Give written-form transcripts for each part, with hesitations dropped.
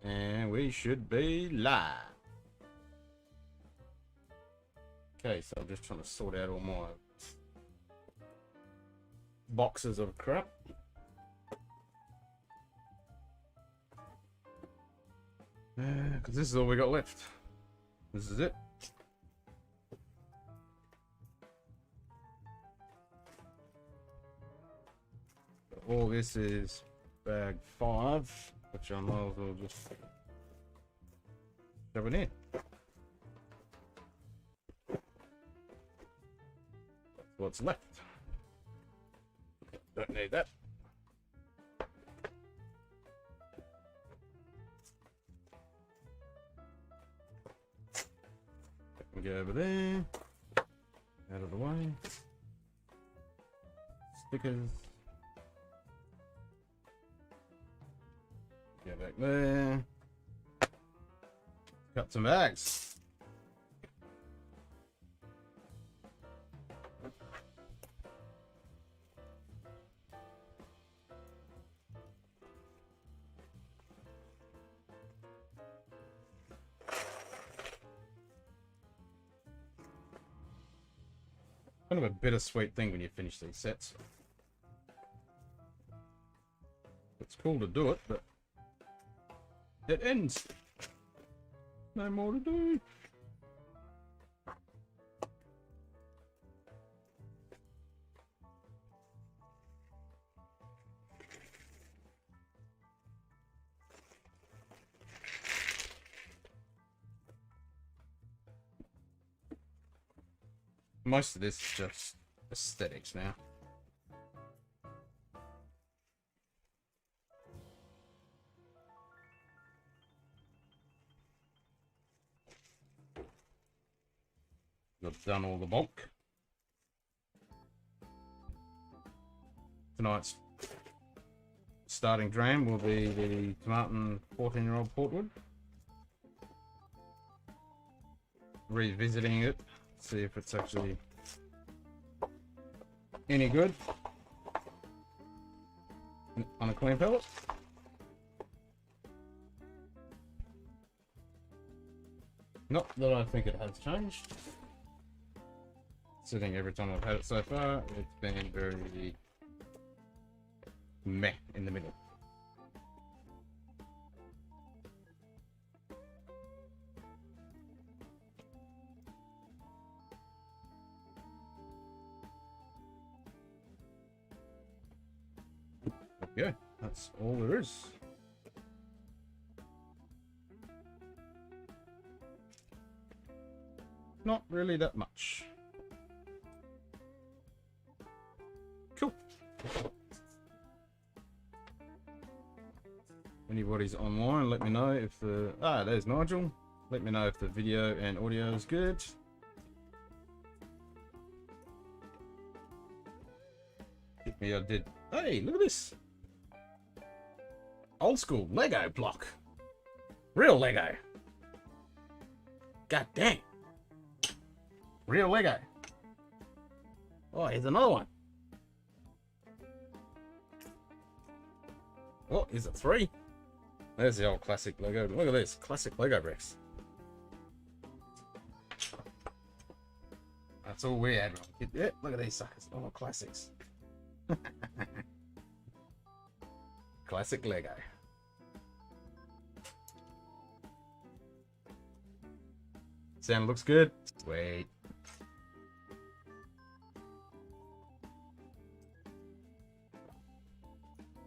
And we should be live. Okay, so I'm just trying to sort out all my boxes of crap. Because this is all we got left. This is it. All this is bag 5, which I might as well just shove it in. That's what's left. Don't need that. That can go over there. Out of the way. Stickers. Go back there. Cut some bags. Kind of a bittersweet thing when you finish these sets. It's cool to do it, but it ends. No more to do. Most of this is just aesthetics now. I've done all the bulk. Tonight's starting dram will be the Tomatin 14-year-old Portwood. Revisiting it, see if it's actually any good on a clean palate. Not that I think it has changed. Sitting every time I've had it so far, it's been very meh in the middle. Yeah, that's all there is. Not really that much. Cool. Anybody's online, let me know if the... Ah, there's Nigel. Let me know if the video and audio is good. Hit me, I did. Hey, look at this. Old school Lego block. Real Lego. God dang. Real Lego. Oh, here's another one. Oh, here's a 3. There's the old classic Lego. Look at this. Classic Lego bricks. That's all we had. Yeah, look at these suckers. Oh, classics. Classic Lego. Sound looks good. Sweet.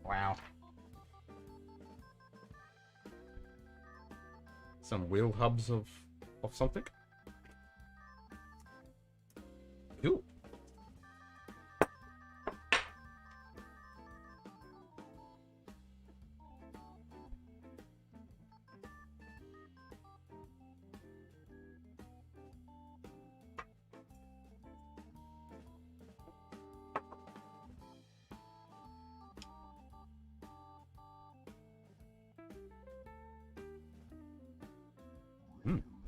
Wow. Some wheel hubs of something. Cool.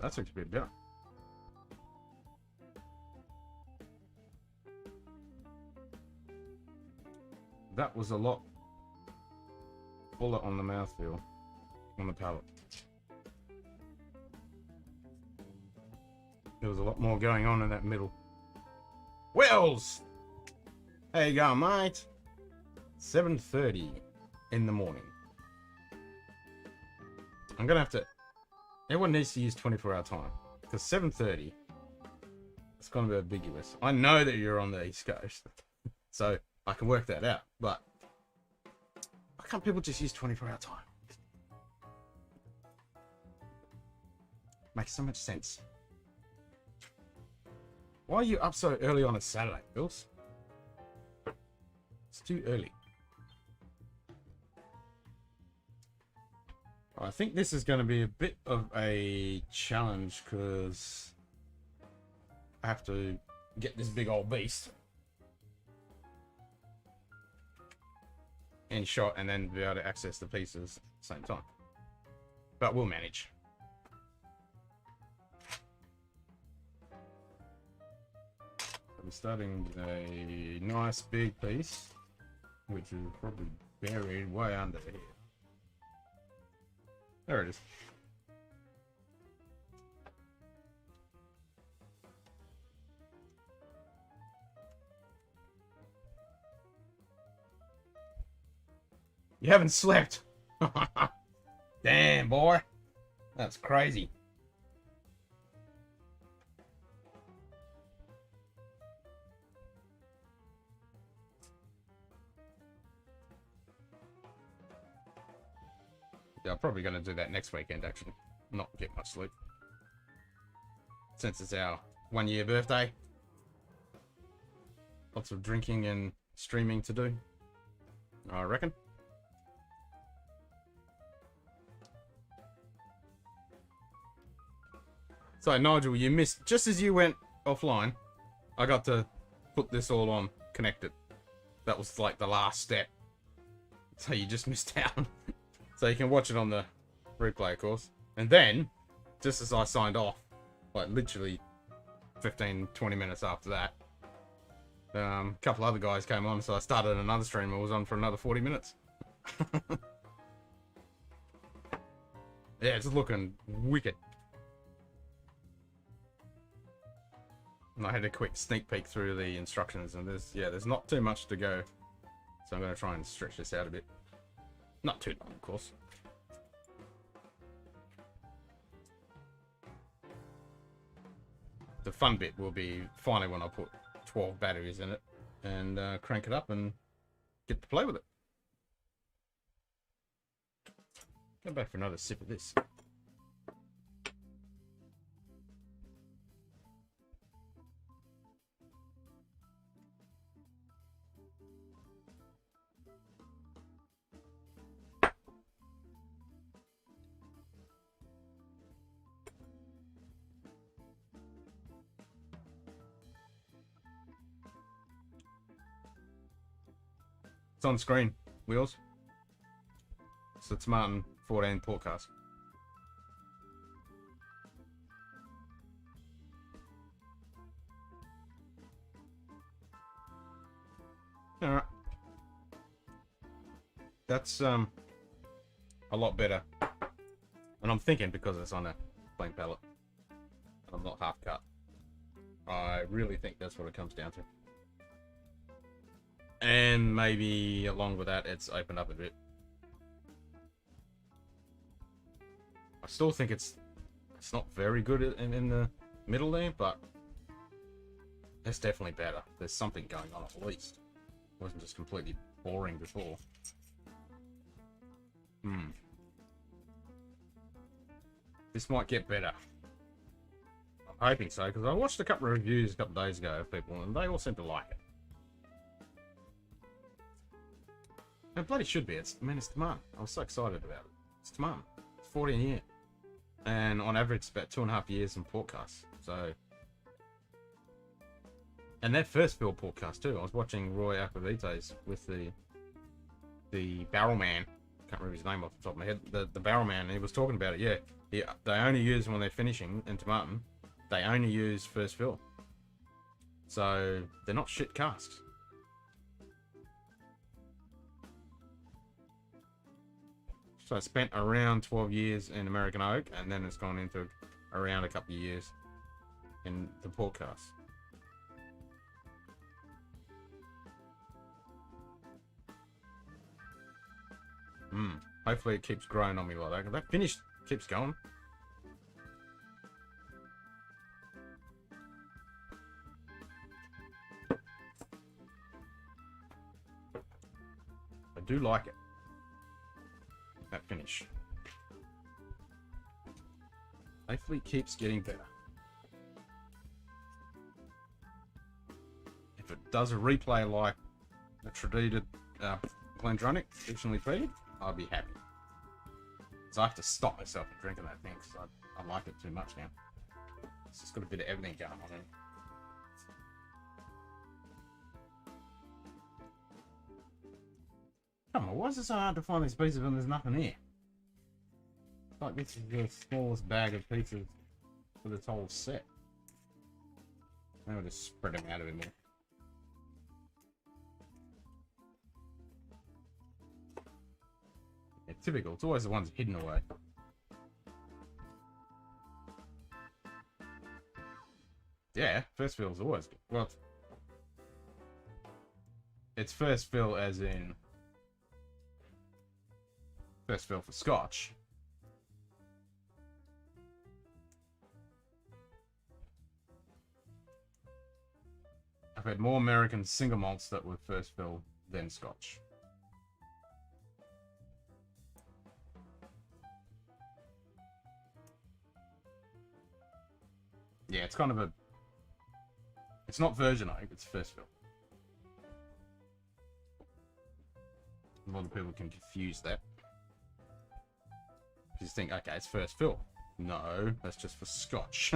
That looks a bit better. That was a lot fuller on the mouthfeel on the palate. There was a lot more going on in that middle. Wells! How you going, mate? 7:30 in the morning. I'm gonna have to... Everyone needs to use 24-hour time. Because 7:30... It's gonna be ambiguous. I know that you're on the East Coast. So, I can work that out. But... Why can't people just use 24-hour time? Makes so much sense. Why are you up so early on a Saturday, Bills? It's too early. I think this is going to be a bit of a challenge because I have to get this big old beast in shot and then be able to access the pieces at the same time. But we'll manage. I'm starting with a nice big piece, which is probably buried way under here. There it is. You haven't slept. Damn, boy. That's crazy. Yeah, I'm probably going to do that next weekend, actually. Not get much sleep. Since it's our 1-year birthday. Lots of drinking and streaming to do, I reckon. So, Nigel, you missed... Just as you went offline, I got to put this all on, connect it. That was like the last step. So you just missed out. So you can watch it on the replay, of course. And then, just as I signed off, like literally 15-20 minutes after that, a couple other guys came on, so I started another stream. I was on for another 40 minutes. Yeah, it's looking wicked. And I had a quick sneak peek through the instructions, and there's not too much to go. So I'm going to try and stretch this out a bit. Not too long, of course. The fun bit will be finally when I put 12 batteries in it and crank it up and get to play with it. Go back for another sip of this. It's on screen, Wheels. So it's Martin 14 podcast. Alright. That's a lot better. And I'm thinking because it's on a plain palette and I'm not half cut. I really think that's what it comes down to. And maybe along with that, it's opened up a bit. I still think it's not very good in the middle there, but it's definitely better. There's something going on at least. It wasn't just completely boring before. This might get better. I'm hoping so, because I watched a couple of reviews a couple of days ago of people, and they all seem to like it. It bloody should be. It's Tomorrow. I was so excited about it. It's Tomorrow. It's 14 years. And on average, it's about 2.5 years in podcasts. So... And their first field podcast too. I was watching Roy Aquavita's with the barrelman. Can't remember his name off the top of my head. The barrelman, he was talking about it, yeah. They only use, when they're finishing in Tomatin, they only use first fill. So, they're not shit casks. So I spent around 12 years in American Oak, and then it's gone into around a couple of years in the podcast. Hopefully it keeps growing on me like that. That finish keeps going. I do like it. That finish. Hopefully it keeps getting better. If it does a replay like the Tradited Glendronach, traditionally treated, I'll be happy. So I have to stop myself from drinking that thing because I like it too much now. It's just got a bit of everything going on in it. Come on, why is it so hard to find these pieces when there's nothing here? It's like this is the smallest bag of pieces for this whole set. Now we'll just spread them out a bit more. Yeah, typical. It's always the ones hidden away. Yeah, first fill's always good. Well, it's first fill as in first fill for Scotch. I've had more American single malts that were first fill than Scotch. Yeah, it's kind of a... It's not version oak, it's first fill. A lot of people can confuse that. You just think, okay, it's first fill. No, that's just for Scotch.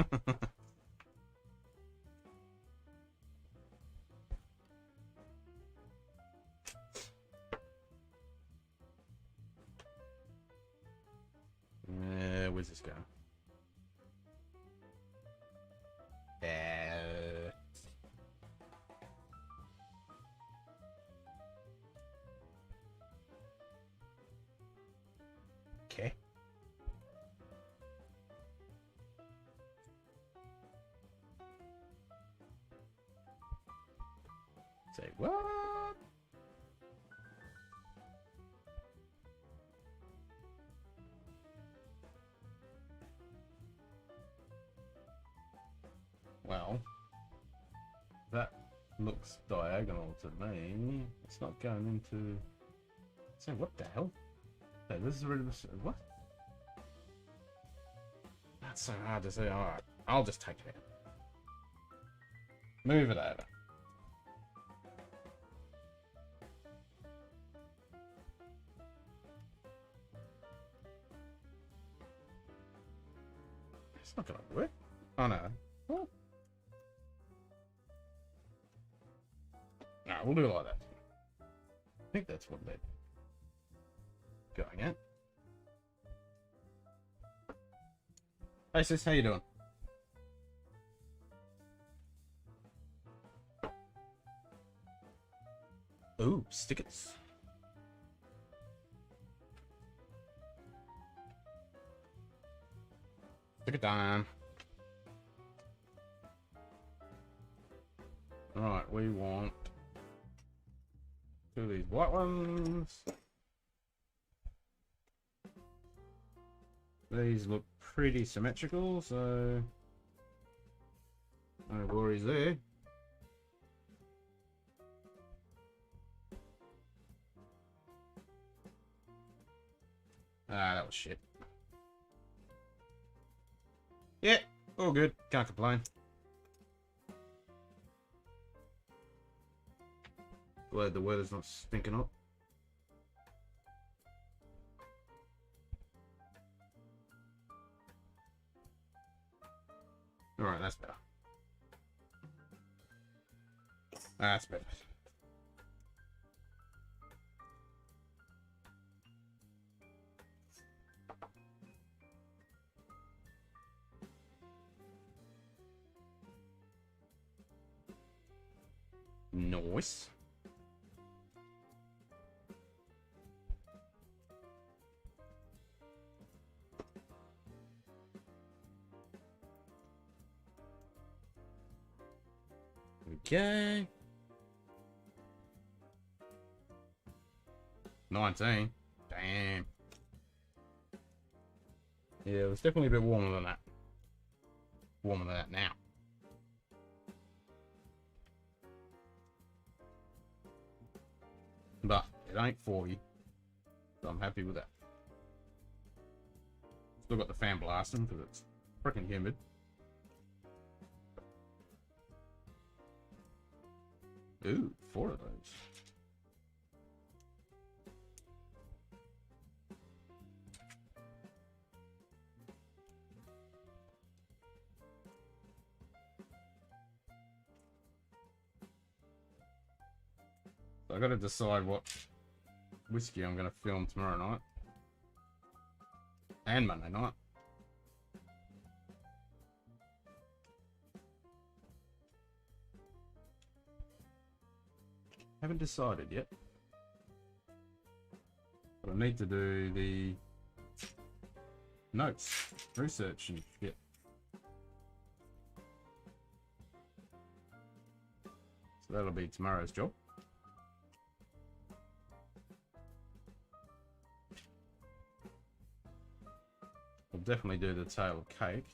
Where's this going? Okay. Say what? Well, that looks diagonal to me. It's not going into... Say, what the hell? Okay, this is really... What? That's so hard to say. Alright, I'll just take it out. Move it over. It's not gonna work. Oh no. Oh. No, we'll do it like that. I think that's what they're going at. Hey sis, how you doing? Ooh, stickers. Sticker time. Alright, we want two of these white ones. These look pretty symmetrical, so no worries there. Ah, that was shit. Yeah, all good. Can't complain. Glad the weather's not stinking up. Alright, that's better. That's better. Nice. Okay. 19. Damn. Yeah, it was definitely a bit warmer than that. Warmer than that now. But it ain't 40. So I'm happy with that. Still got the fan blasting because it's freaking humid. Ooh, 4 of those. So I gotta decide what whiskey I'm gonna film tomorrow night. And Monday night. Haven't decided yet. But I need to do the notes, research and shit. So that'll be tomorrow's job. I'll definitely do the tail cake.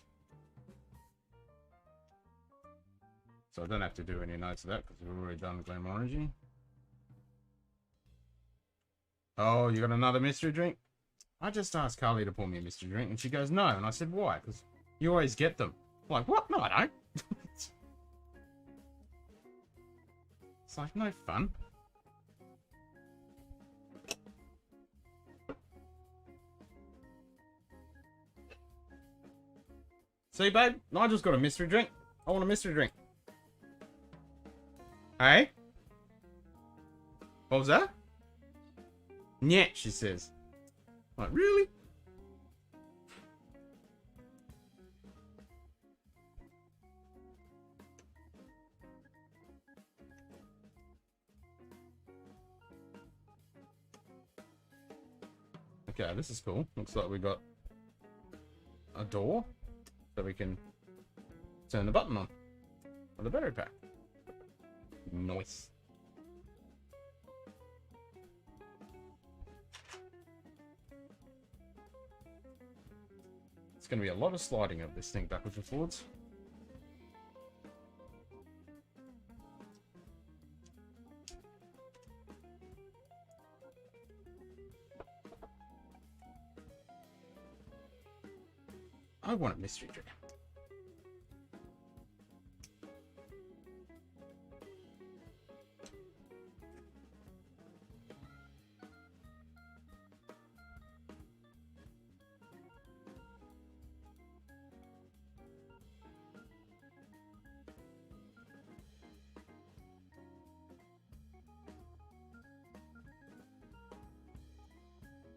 So I don't have to do any notes of that because we've already done Glenmorangie. Oh, you got another mystery drink? I just asked Carly to pour me a mystery drink and she goes, no. And I said, why? Because you always get them. I'm like, what? No, I don't. It's like, no fun. See, babe? Nigel's got a mystery drink. I want a mystery drink. Hey? What was that? Yeah, she says. Like, really? Okay, this is cool. Looks like we got a door that we can turn the button on the battery pack. Nice. It's going to be a lot of sliding of this thing backwards and forwards. I want a mystery drink.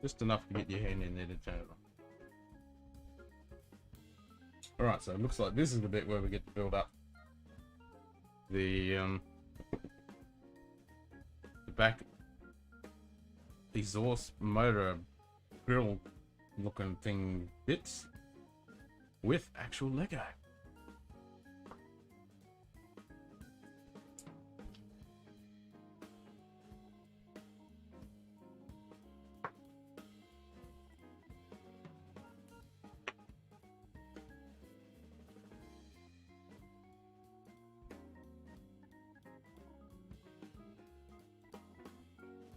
Just enough to get your hand in there to turn it on. Alright, so it looks like this is the bit where we get to build up the back exhaust motor grill looking thing bits with actual Lego.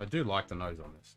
I do like the nose on this.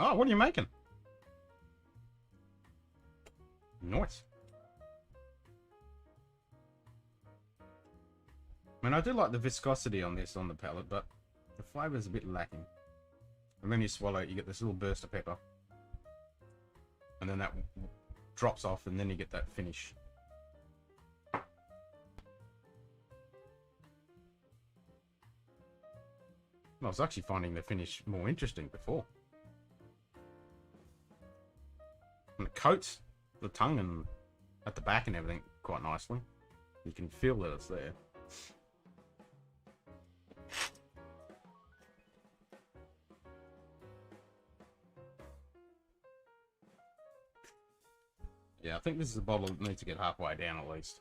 Oh, what are you making? Nice. I mean, I do like the viscosity on this on the palate, but the flavour is a bit lacking. And then you swallow it, you get this little burst of pepper. And then that drops off, and then you get that finish. I was actually finding the finish more interesting before. And it coats the tongue and at the back and everything quite nicely. You can feel that it's there. Yeah, I think this is a bottle that needs to get halfway down at least.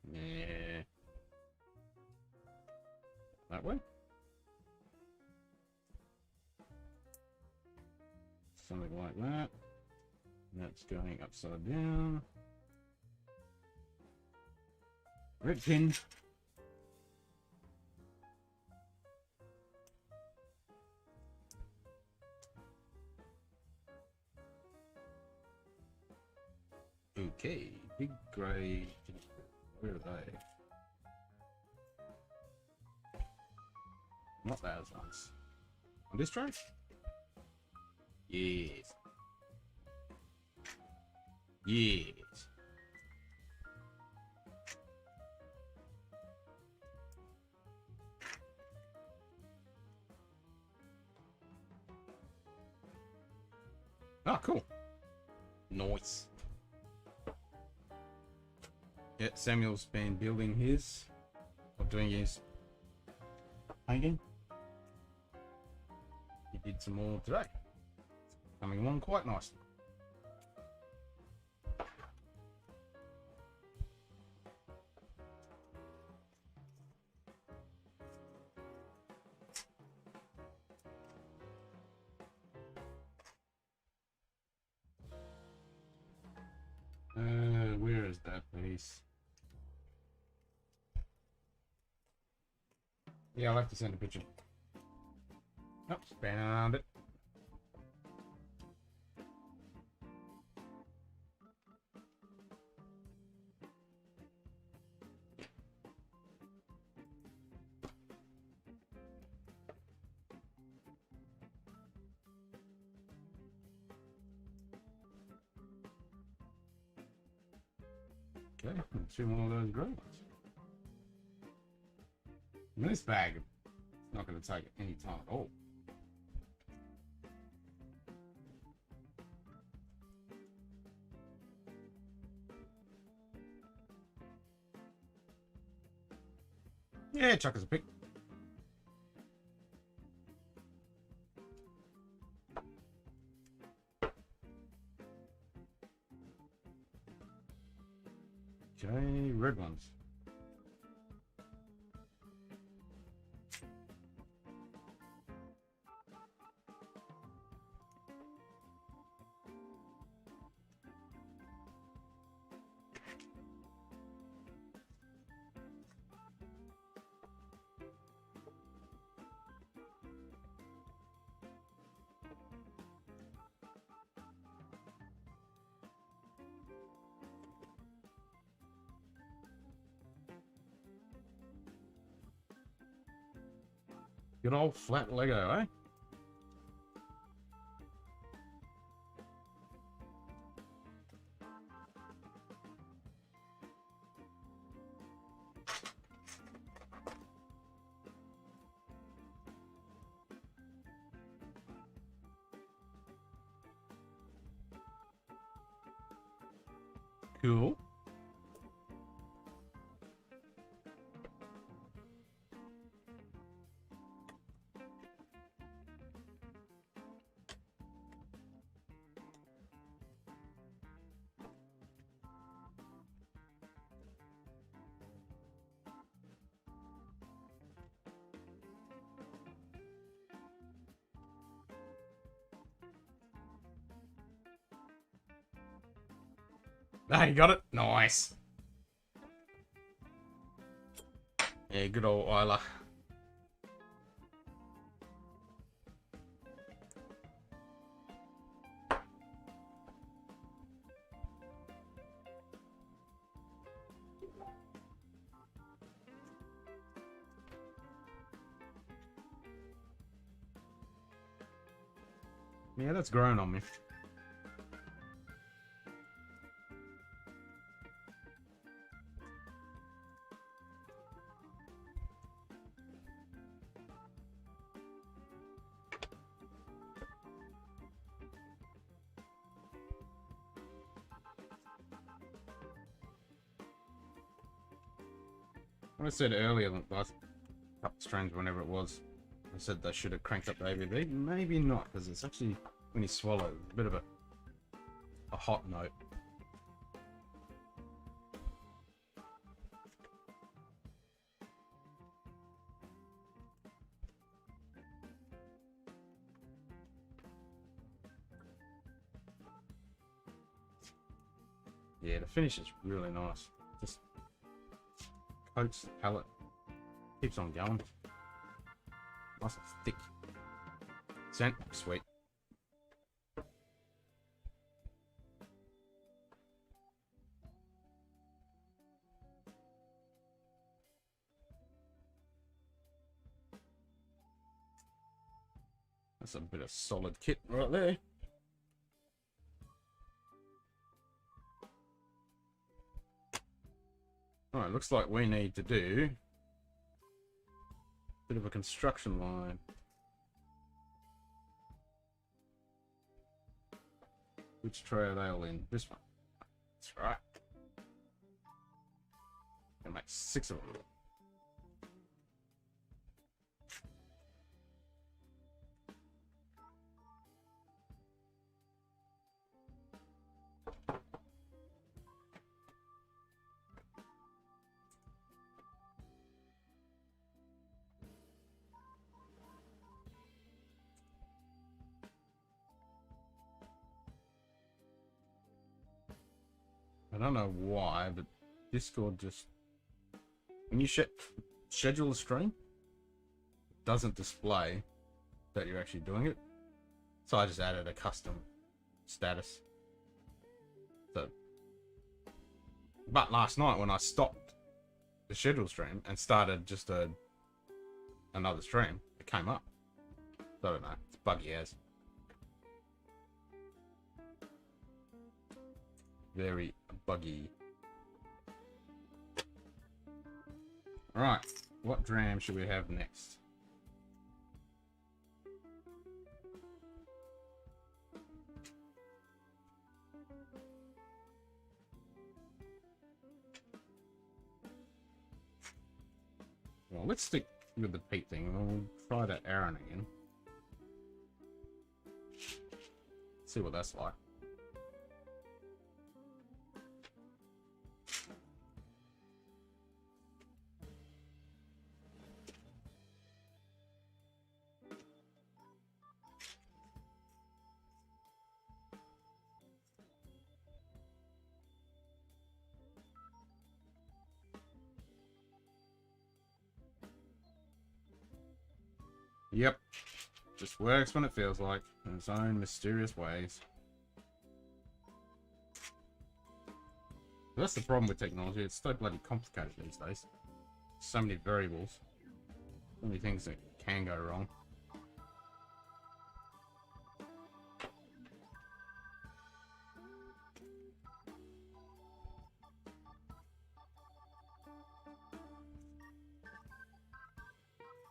Yeah. That way? Something like that. That's going upside down. Red pin. Okay, big grey. Where are they? Not those ones. On this tray? Yes. Yes. Oh, cool. Nice. Yeah, Samuel's been building his, or doing his painting. He did some more today. Coming along quite nicely. Where is that piece? Yeah, I'll have to send a picture. Oh, found it. Okay, let's see one of those grey ones. And this bag is not going to take any time at all. Yeah, chuck us a pick. Okay, red ones. Good old flat Lego, eh? Cool. Ah, you got it? Nice. Yeah, good old Isla. Yeah, that's grown on me. What I said earlier, last couple of strains, whenever it was, I said they should have cranked up the ABV. Maybe not, because it's actually, when you swallow, a bit of a hot note. Yeah, the finish is really nice. Just coats the palate, keeps on going. Nice and thick. Scent, sweet. That's a bit of solid kit right there. Alright, looks like we need to do a bit of a construction line. Which tray are they all in? This one. That's right. Gonna make 6 of them. I don't know why, but Discord just, when you schedule a stream, it doesn't display that you're actually doing it. So I just added a custom status. So, but last night when I stopped the schedule stream and started just another stream, it came up. So I don't know, it's buggy as. Very buggy. Alright, what dram should we have next? Well, let's stick with the peat thing. We'll try that Aaron again. See what that's like. Yep. Just works when it feels like, in its own mysterious ways. That's the problem with technology, it's so bloody complicated these days. So many variables. So many things that can go wrong.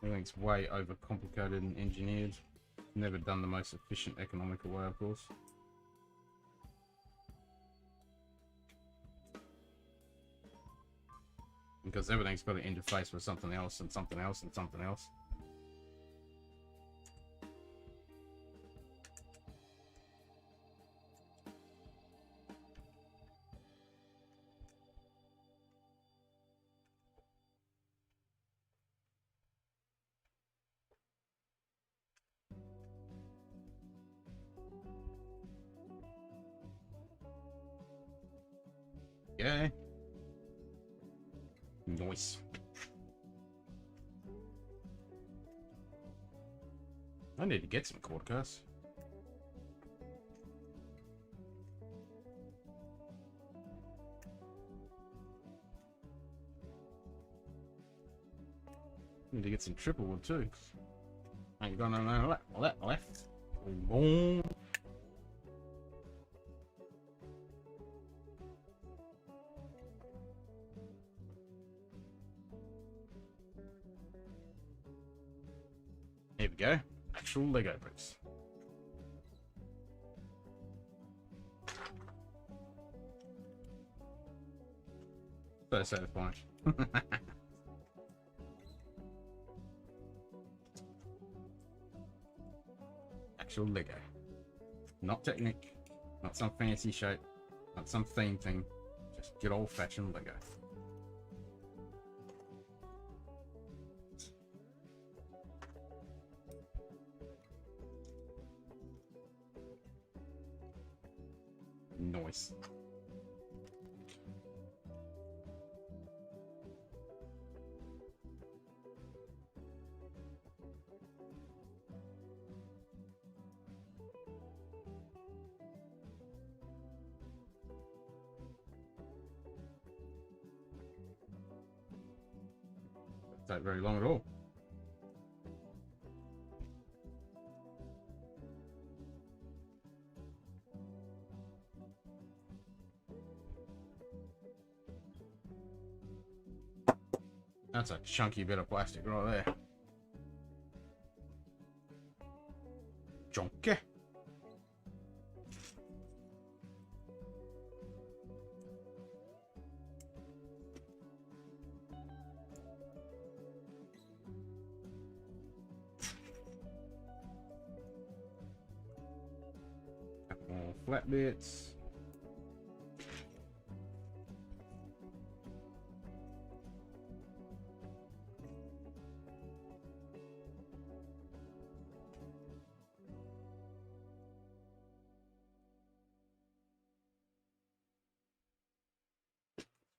Everything's way overcomplicated and engineered. Never done the most efficient, economical way, of course. Because everything's got to interface with something else and something else and something else. Yeah. Nice. I need to get some quartercasts. Need to get some triple wood too. Ain't got no left. Boom. Here we go. Actual Lego bricks. So satisfying. Actual Lego. Not Technic. Not some fancy shape. Not some theme thing. Just good old fashioned Lego. Nice. Don't take very long at all. That's a chunky bit of plastic right there. Chunky. More flat bits.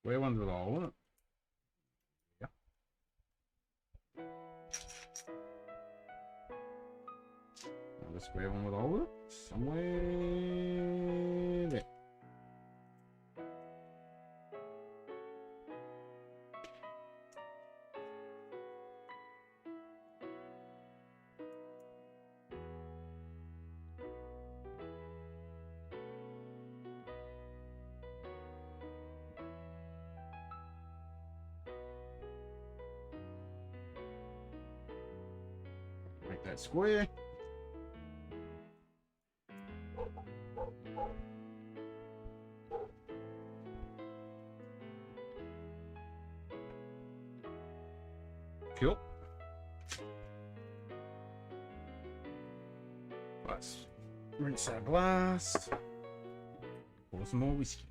Square ones with all in it. Yeah. Another square one with all in it. Somewhere there. Make that square. Cool. Let's rinse our glass. Pour some more whiskey.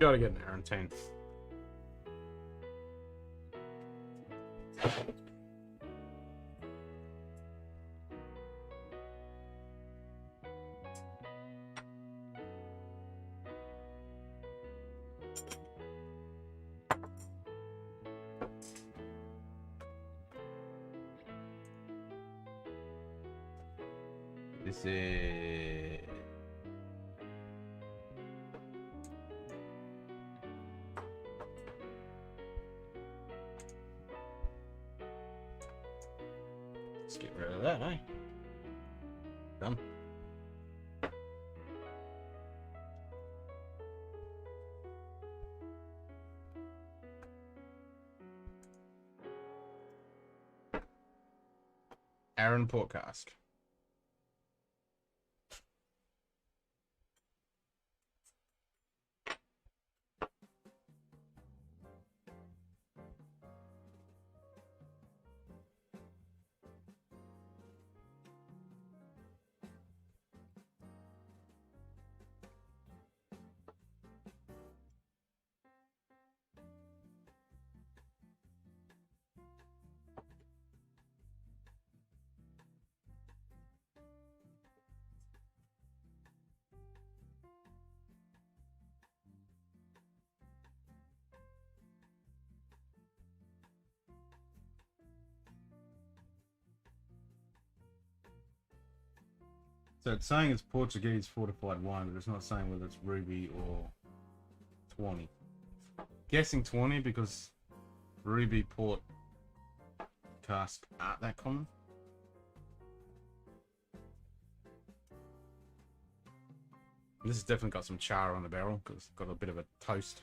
Gotta get an hour and 10. This is Let's get rid of that, eh? Done. Aaron port cask. So it's saying it's Portuguese fortified wine, but it's not saying whether it's ruby or tawny. Guessing tawny because ruby port cask aren't that common. This has definitely got some char on the barrel because it's got a bit of a toast.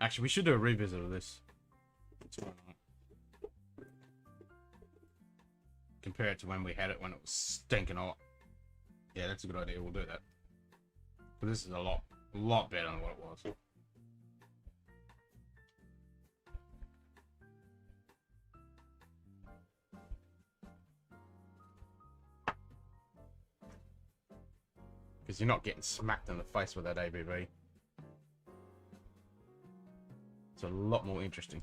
Actually, we should do a revisit of this. Compare it to when we had it when it was stinking hot. Yeah, that's a good idea. We'll do that. But this is a lot better than what it was. Because you're not getting smacked in the face with that ABV. It's a lot more interesting.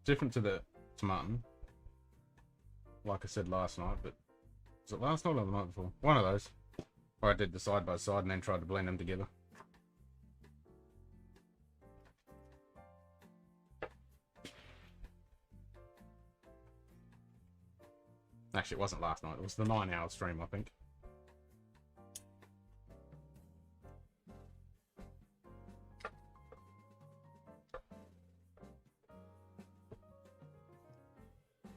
Different to the tomato, like I said last night, but was it last night or the night before? One of those. Where I did the side by side and then tried to blend them together. Actually, it wasn't last night. It was the 9-hour stream, I think.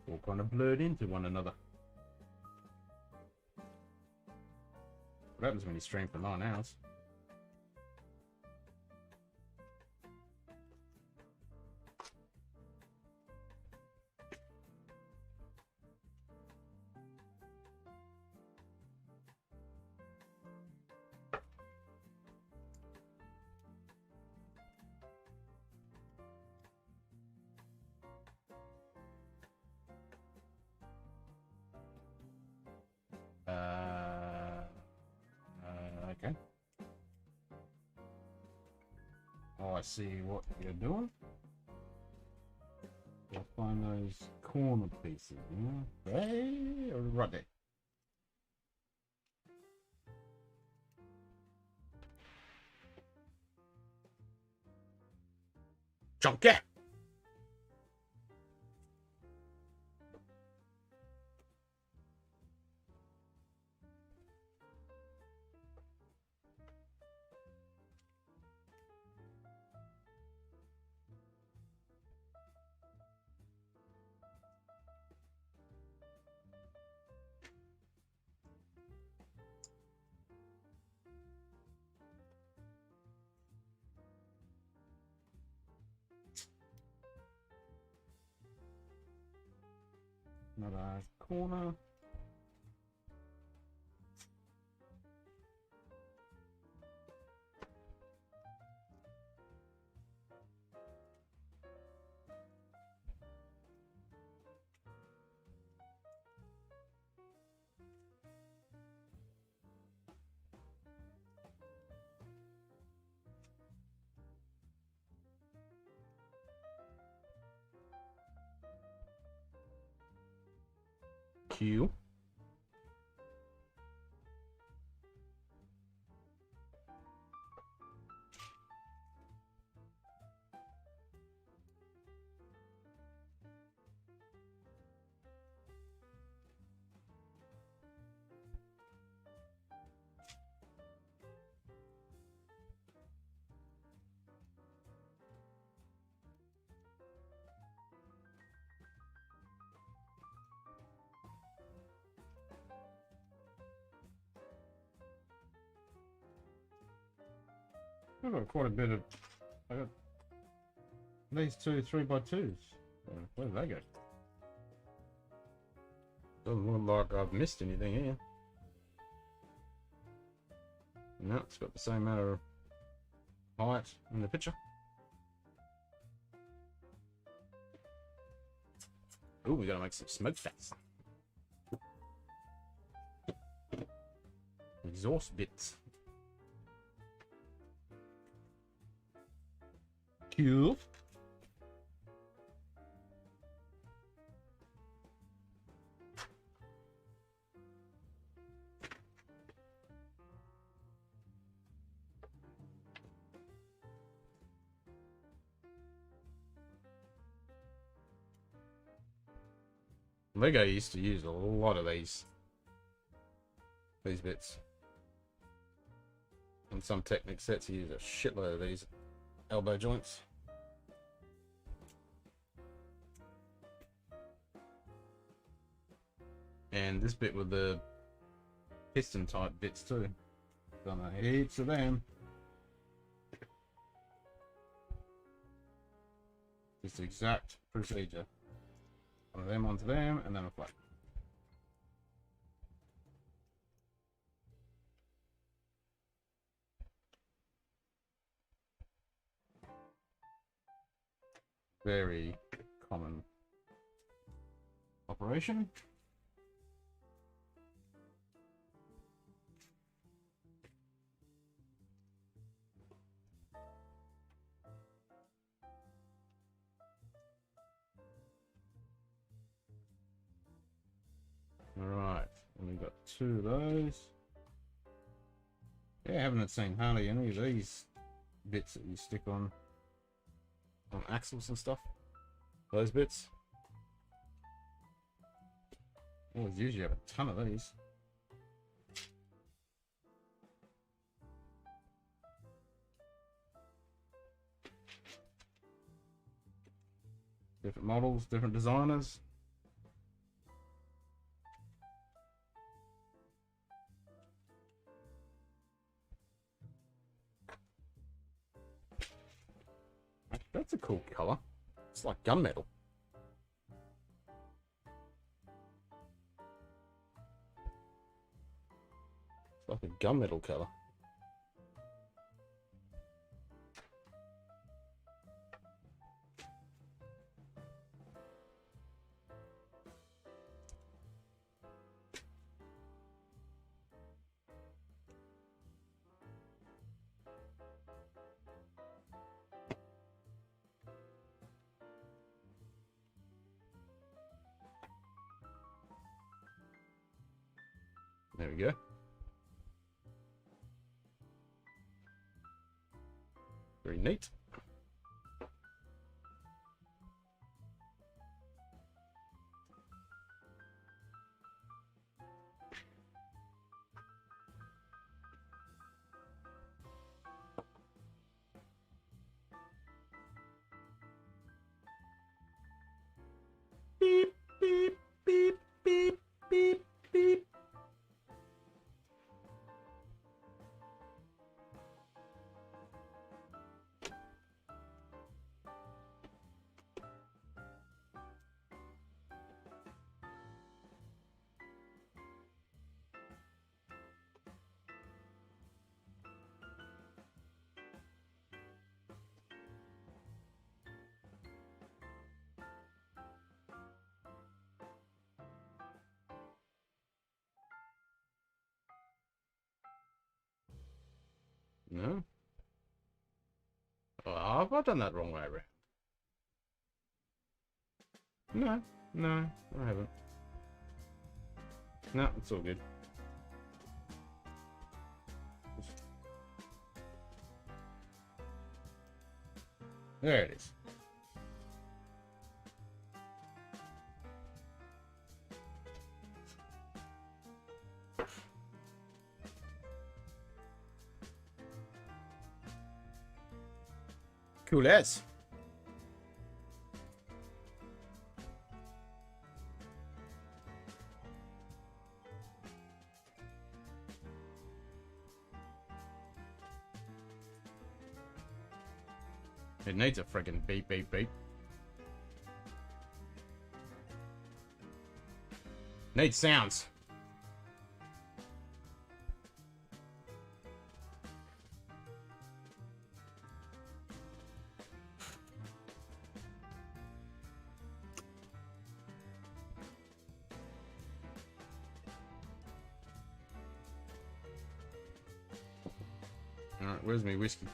All kind of blurred into one another. What happens when you stream for 9 hours? Okay. Oh, I see what you're doing. You'll find those corner pieces, yeah? Hey, right there. Junkie! Another corner. Q. I've got quite a bit of. I got these two 3x2s. Where did they go? Doesn't look like I've missed anything here. No, it's got the same amount of height in the picture. Ooh, we gotta make some smoke stacks. Exhaust bits. Cool. Lego used to use a lot of these bits. And some Technic sets use a shitload of these elbow joints. And this bit with the piston type bits too. Done heaps of them. Just the exact procedure. One of them onto them, and then a flat. Very common operation. Alright, and we've got two of those. Yeah, I haven't seen hardly any of these bits that you stick on axles and stuff. Those bits. Always usually have a ton of these. Different models, different designers. That's a cool color. It's like gunmetal. It's like a gunmetal color. There we go. Very neat. Beep, beep, beep, beep, beep, beep. No? Oh, have I done that wrong way around? No, no, I haven't. No, it's all good. There it is. Cool as. It needs a friggin' beep, beep, beep. Needs sounds. Alright, where's my whiskey?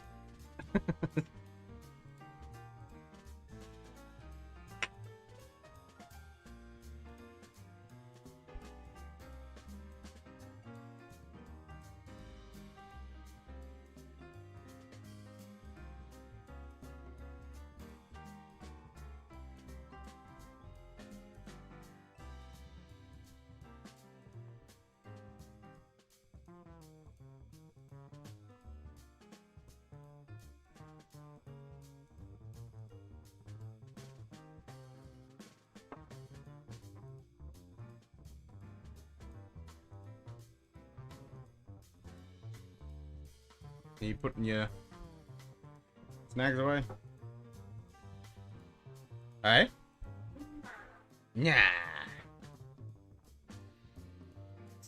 Are you putting your snags away? Hey? Nah.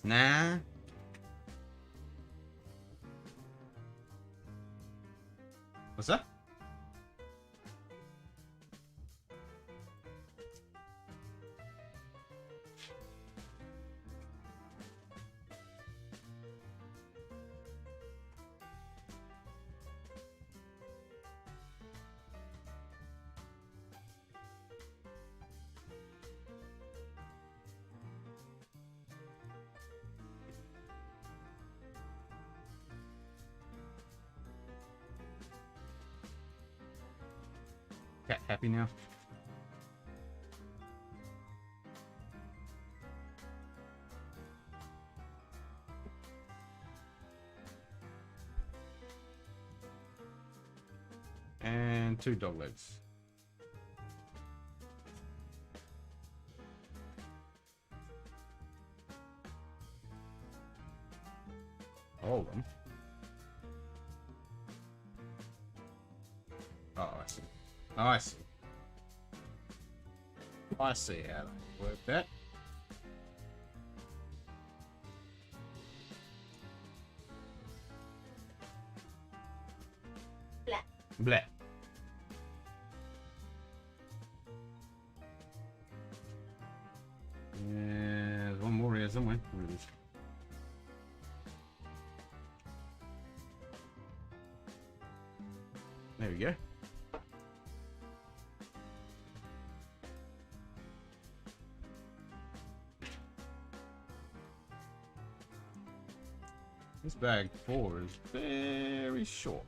Nah. What's that? Cat happy now? And 2 dog legs. All of them. Oh, I see. I see. I see how to work that. Blah. Blah. Yeah, there's one more here somewhere. Where it is. There we go. This bag 4 is very short.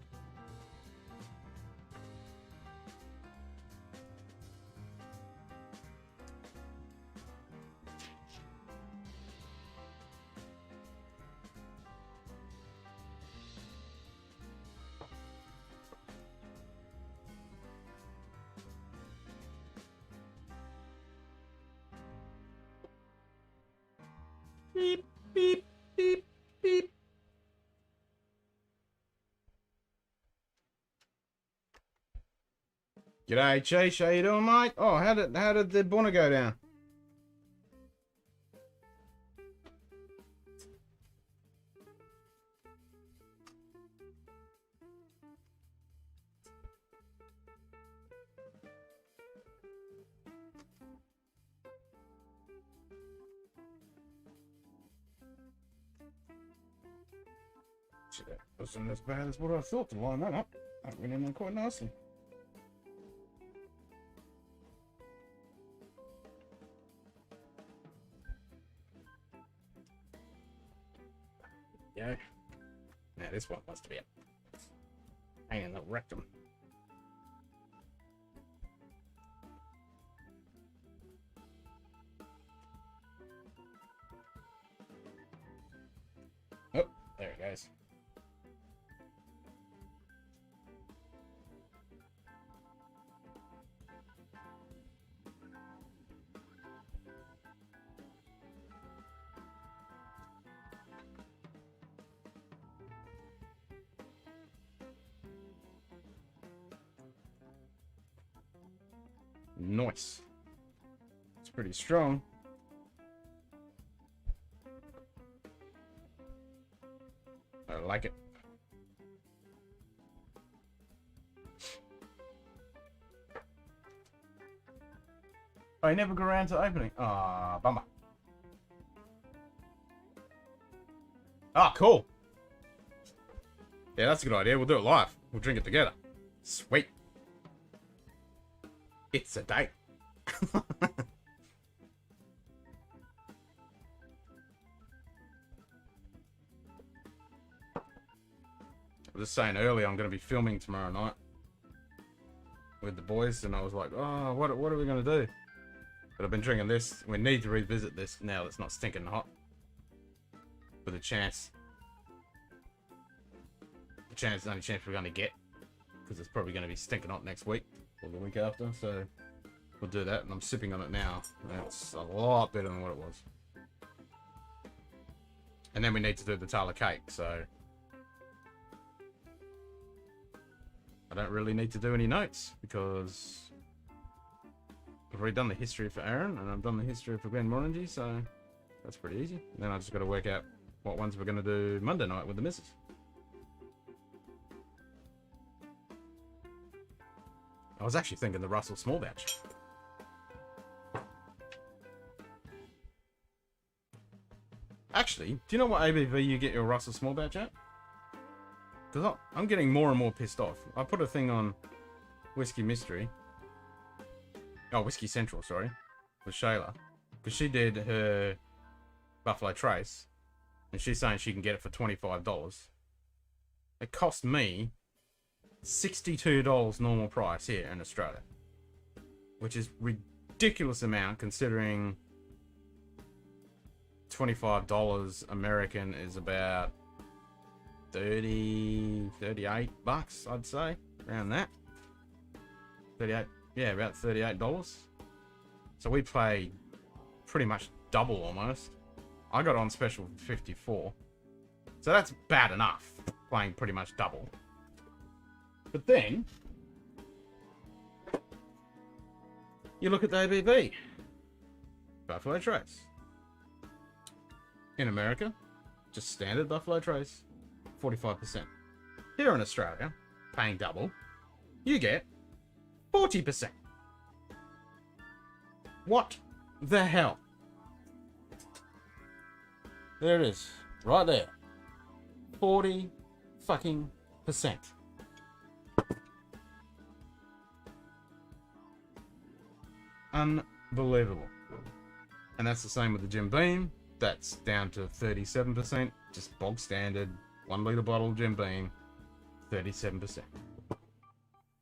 Beep, beep, beep, beep. G'day, Chase. How you doing, mate? Oh, how did the Bonner go down? Shit, that wasn't as bad as what I thought to line that up. That went in there quite nicely. Yeah. Now this one must be it. Hanging the rectum. Oh, there it goes. Nice. It's pretty strong. I like it. I never got around to opening. Ah, bummer. Ah, cool. Yeah, that's a good idea. We'll do it live. We'll drink it together. Sweet. It's a date. I was just saying earlier, I'm going to be filming tomorrow night with the boys, and I was like, oh, what are we going to do? But I've been drinking this. We need to revisit this now that it's not stinking hot. With a chance. The only chance we're going to get. Because it's probably going to be stinking hot next week. Or the week after. So we'll do that. And I'm sipping on it now. And it's a lot better than what it was. And then we need to do the Tala cake. So I don't really need to do any notes. Because I've already done the history for Aaron. And I've done the history for Glenmorangie. So that's pretty easy. And then I just got to work out what ones we're going to do Monday night with the missus. I was actually thinking the Russell Small Batch. Actually, do you know what ABV you get your Russell Small Batch at? Because I'm getting more and more pissed off. I put a thing on Whisky Mystery. Oh, Whisky Central, sorry. With Shayla. Because she did her Buffalo Trace. And she's saying she can get it for $25. It cost me $62 normal price here in Australia, which is ridiculous amount considering $25 American is about 38 bucks, I'd say, around that. 38, yeah, about $38. So we pay pretty much double almost. I got on special for 54, so that's bad enough, paying pretty much double. But then, you look at the ABV. Buffalo Trace. In America, just standard Buffalo Trace, 45%. Here in Australia, paying double, you get 40%. What the hell? There it is, right there. 40 fucking %. Unbelievable. And that's the same with the Jim Beam. That's down to 37%. Just bog standard 1 litre bottle Jim Beam. 37%.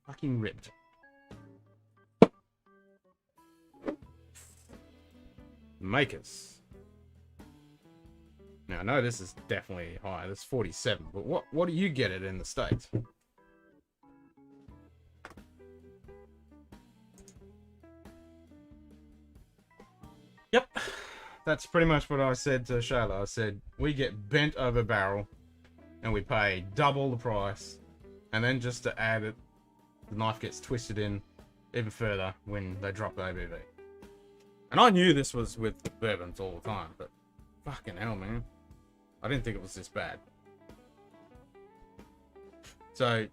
Fucking ripped. Makers. Now I know this is definitely high. This is 47. But what do you get it in the States? Yep, that's pretty much what I said to Shayla. I said, we get bent over barrel, and we pay double the price, and then just to add it, the knife gets twisted in even further when they drop the ABV. And I knew this was with bourbons all the time, but fucking hell, man. I didn't think it was this bad. So,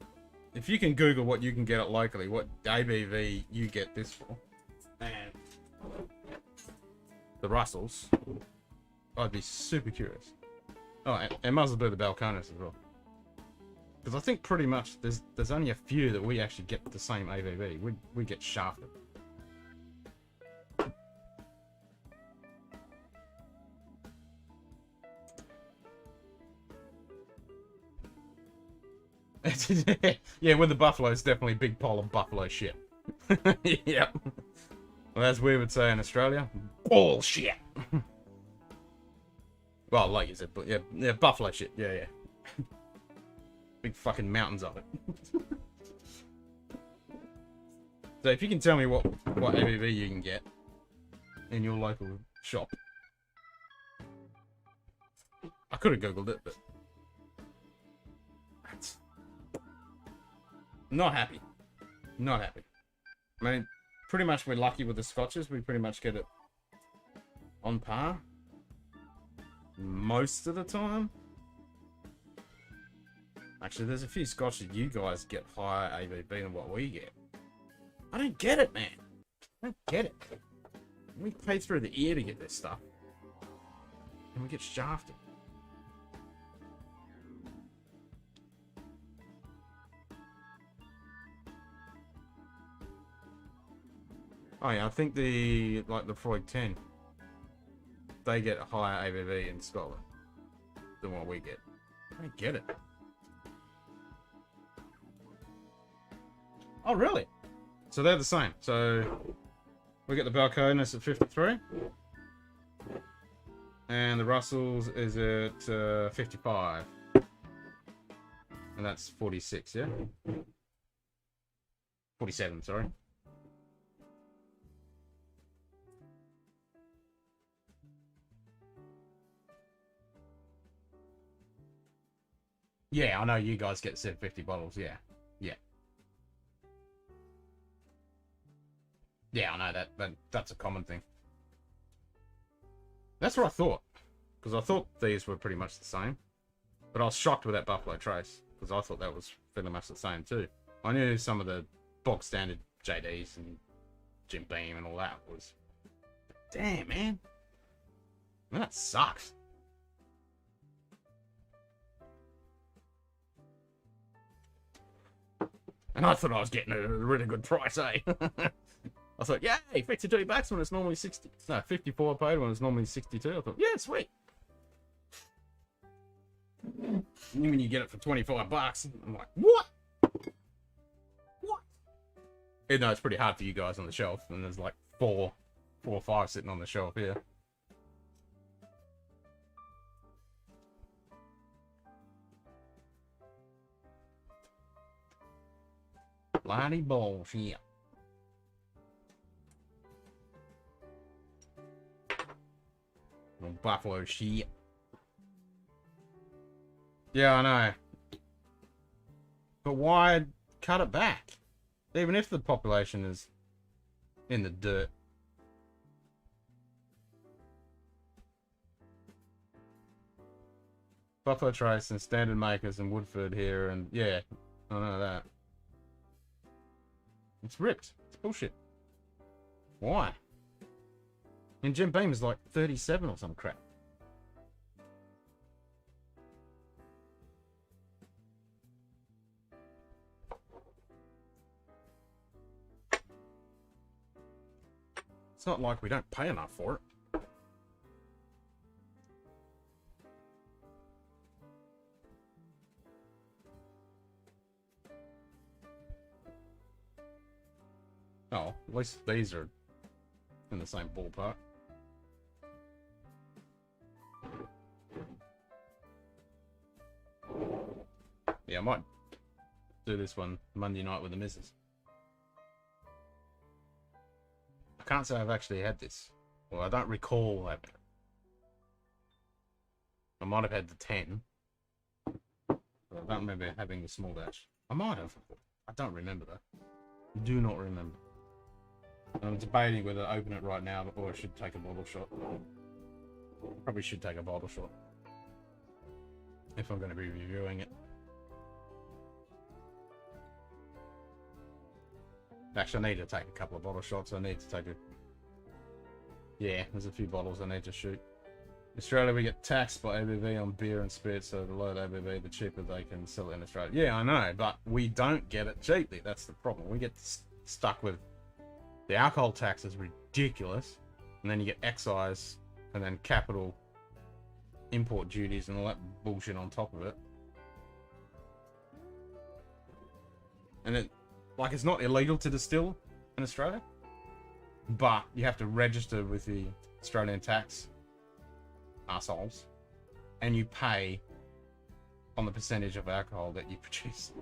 if you can Google what you can get it locally, what ABV you get this for, and the Russells, I'd be super curious. Oh, and might as well do the Balcones as well. Because I think pretty much there's only a few that we actually get the same ABV. We get shafted. Yeah, with the buffalo, it's definitely a big pile of buffalo shit. Yep. Well, as we would say in Australia, bullshit. Well, like you said, but yeah, buffalo shit. Yeah. Big fucking mountains of it. So if you can tell me what ABV you can get in your local shop, I could have googled it, but not happy. Not happy. I mean, pretty much we're lucky with the scotches. We pretty much get it on par most of the time. Actually, there's a few scotch that you guys get higher ABV than what we get. I don't get it, man. I don't get it. We pay through the ear to get this stuff, and we get shafted. Oh yeah, I think the Freud 10, they get a higher ABV in Scotland than what we get. I don't get it. Oh really? So they're the same. So we get the Balcones at 53, and the Russells is at 55, and that's 46. Yeah, 47. Sorry. Yeah, I know you guys get said 50 bottles. Yeah, yeah, yeah. I know that's a common thing. That's what I thought, because I thought these were pretty much the same, but I was shocked with that Buffalo Trace because I thought that was pretty much the same too. I knew some of the box standard JDs and Jim Beam and all that was. Damn, man, that sucks. And I thought I was getting a really good price, eh? I thought, yay, $52 when it's normally 60. No, 54 paid when it's normally 62. I thought, yeah, sweet. And when you get it for $25, I'm like, what? What? You know, it's pretty hard for you guys on the shelf, and there's like four or five sitting on the shelf here. Bloody bullshit. Buffalo shit. Yeah, I know. But why cut it back? Even if the population is in the dirt. Buffalo Trace and Standard Makers and Woodford here, and yeah, I know that. It's ripped. It's bullshit. Why? And Jim Beam is like 37 or some crap. It's not like we don't pay enough for it. Oh, at least these are in the same ballpark. Yeah, I might do this one Monday night with the missus. I can't say I've actually had this. Well, I don't recall having it. I might have had the 10. But I don't remember having the small batch. I might have. I don't remember though. Do not remember. I'm debating whether to open it right now or I should take a bottle shot. Probably should take a bottle shot if I'm going to be reviewing it. Actually, I need to take a couple of bottle shots. I need to take a... Yeah, there's a few bottles I need to shoot. In Australia, we get taxed by ABV on beer and spirits, so the lower the ABV, the cheaper they can sell it in Australia. Yeah, I know, but we don't get it cheaply. That's the problem. We get stuck with... The alcohol tax is ridiculous, and then you get excise, and then capital import duties and all that bullshit on top of it. And it, like, it's not illegal to distill in Australia, but you have to register with the Australian tax arseholes, and you pay on the percentage of alcohol that you produce.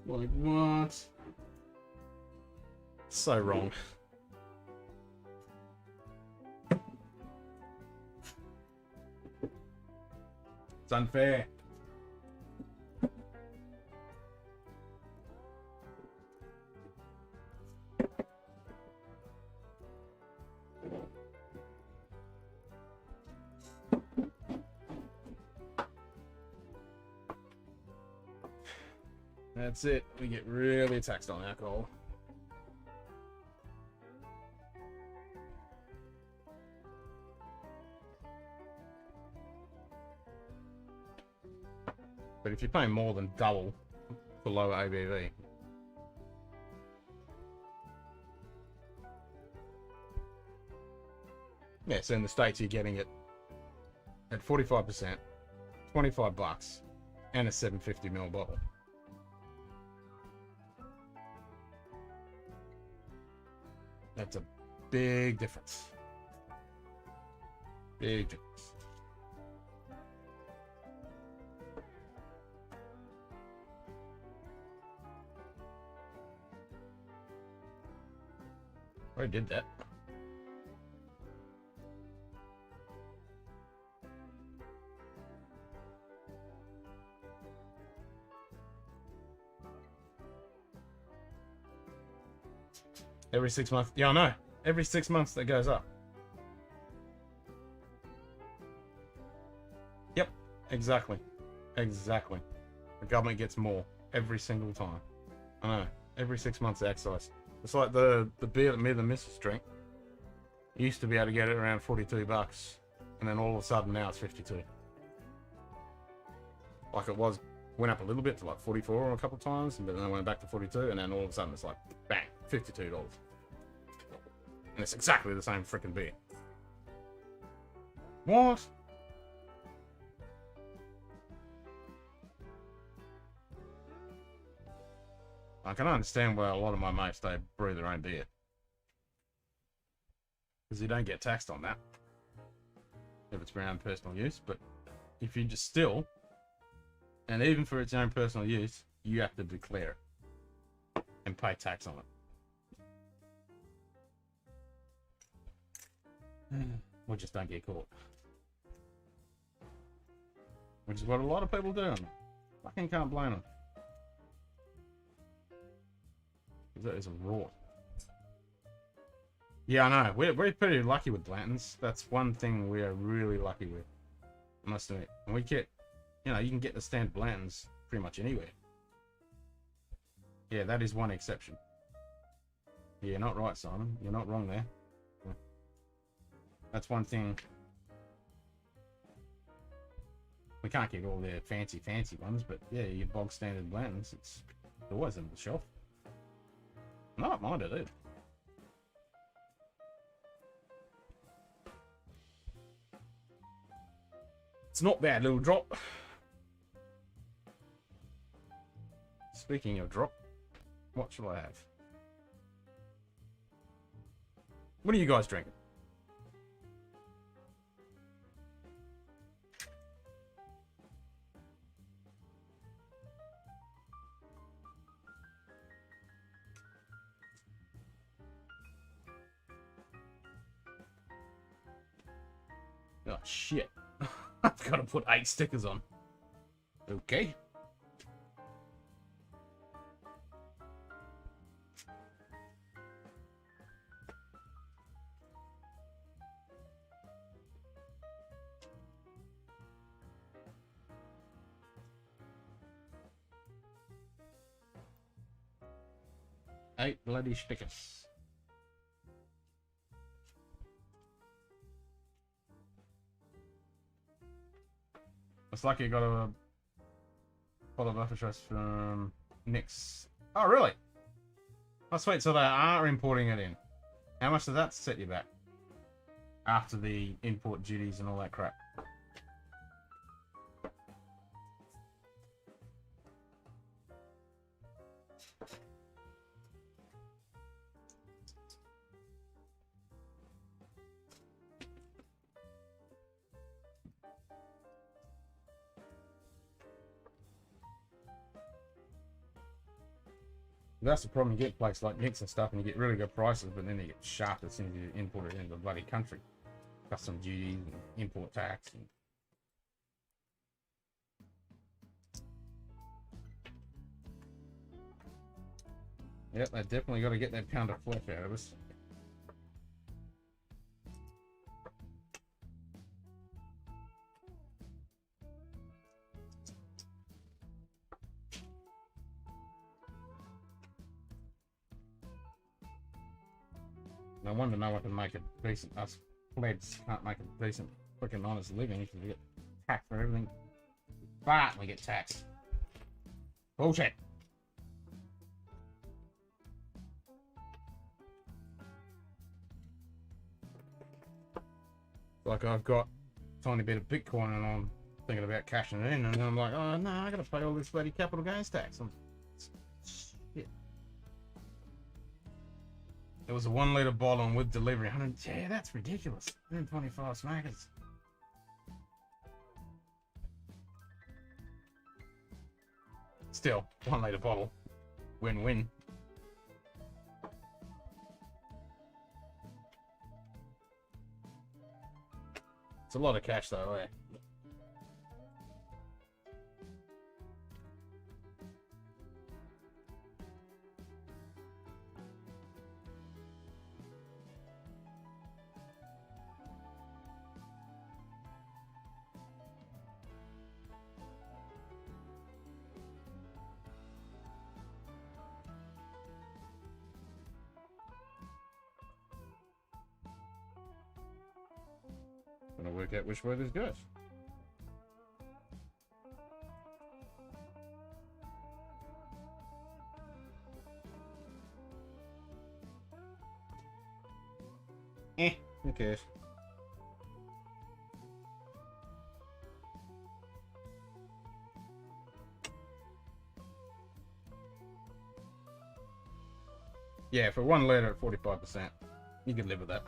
Like, what? So wrong. It's unfair. That's it. We get really taxed on alcohol. But if you're paying more than double for lower ABV, yeah, so in the States you're getting it at 45%, $25, and a 750ml bottle. That's a big difference. Big difference. I did that. Every 6 months. Yeah, I know. Every 6 months that goes up. Yep. Exactly. Exactly. The government gets more every single time. I know. Every 6 months excise. It's like the beer that me and the missus drink. You used to be able to get it around $42. And then all of a sudden now it's 52. Like it was, went up a little bit to like 44 a couple of times, but then I went back to 42, and then all of a sudden it's like, bang, $52. And it's exactly the same freaking beer. What? I can understand why a lot of my mates, they brew their own beer. Because you don't get taxed on that. If it's for your own personal use, but if you just still, and even for its own personal use, you have to declare it and pay tax on it. We just don't get caught. Which is what a lot of people do. And fucking can't blame them. That is a rot. Yeah, I know. We're pretty lucky with Blantons. That's one thing we are really lucky with. I must admit. And we get, you know, you can get the standard Blantons pretty much anywhere. Yeah, that is one exception. Yeah, you're not right, Simon. You're not wrong there. That's one thing. We can't get all their fancy ones, but yeah, your bog standard Blantons, it's always on the shelf. I don't mind it either. It's not bad, little drop. Speaking of drop, what shall I have? What are you guys drinking? Oh shit. I've got to put 8 stickers on. Okay. Eight bloody stickers. It's like you got a bottle of buffer trust from Nick's. Oh, really? Oh, sweet. So they are importing it in. How much does that set you back? After the import duties and all that crap. That's the problem. You get places like Nick's and stuff, and you get really good prices, but then they get sharp as soon as you import it into the bloody country. Custom duties and import tax. And... Yep, they definitely got to get that pound of flesh out of us. No wonder no one can make a decent, us plebs can't make a decent freaking honest living because we get taxed for everything. But we get taxed. Bullshit. Like I've got a tiny bit of Bitcoin and I'm thinking about cashing it in, and I'm like, oh no, I gotta pay all this bloody capital gains tax. Shit. It was a 1 litre bottle and with delivery, 100. Yeah, that's ridiculous. 125 smackers. Still, 1 litre bottle. Win-win. It's a lot of cash though, eh? Gonna work out which way this goes. Who cares? Yeah, for 1 litre at 45%, you can live with that.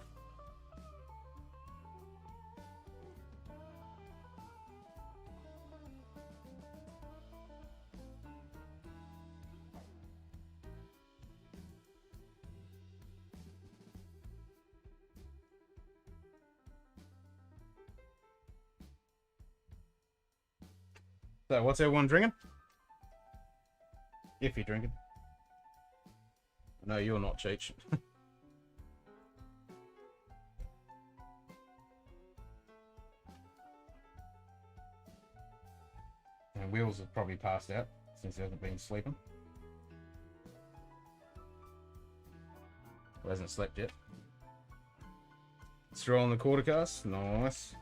So, what's everyone drinking? If you're drinking. No, you're not, Cheech. And Wheels has probably passed out since he hasn't been sleeping. He hasn't slept yet. Straw on the quarter cast. Nice.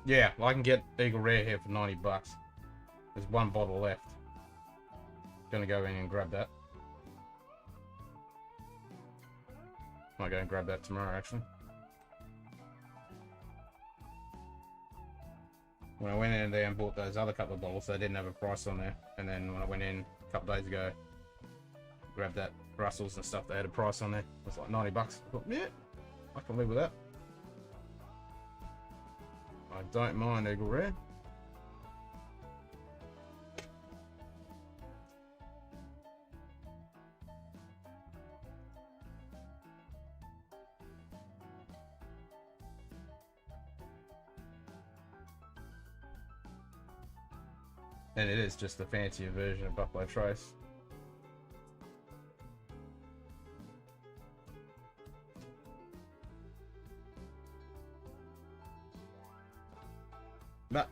Yeah, I can get Eagle Rare here for 90 bucks. There's 1 bottle left. Gonna go in and grab that. Might go and grab that tomorrow, actually. When I went in there and bought those other couple of bottles, they didn't have a price on there. And then when I went in a couple of days ago, grabbed that Brussels and stuff, they had a price on there. It was like 90 bucks. I thought, yeah, I can live with that. I don't mind Eagle Rare. And it is just the fancier version of Buffalo Trace. But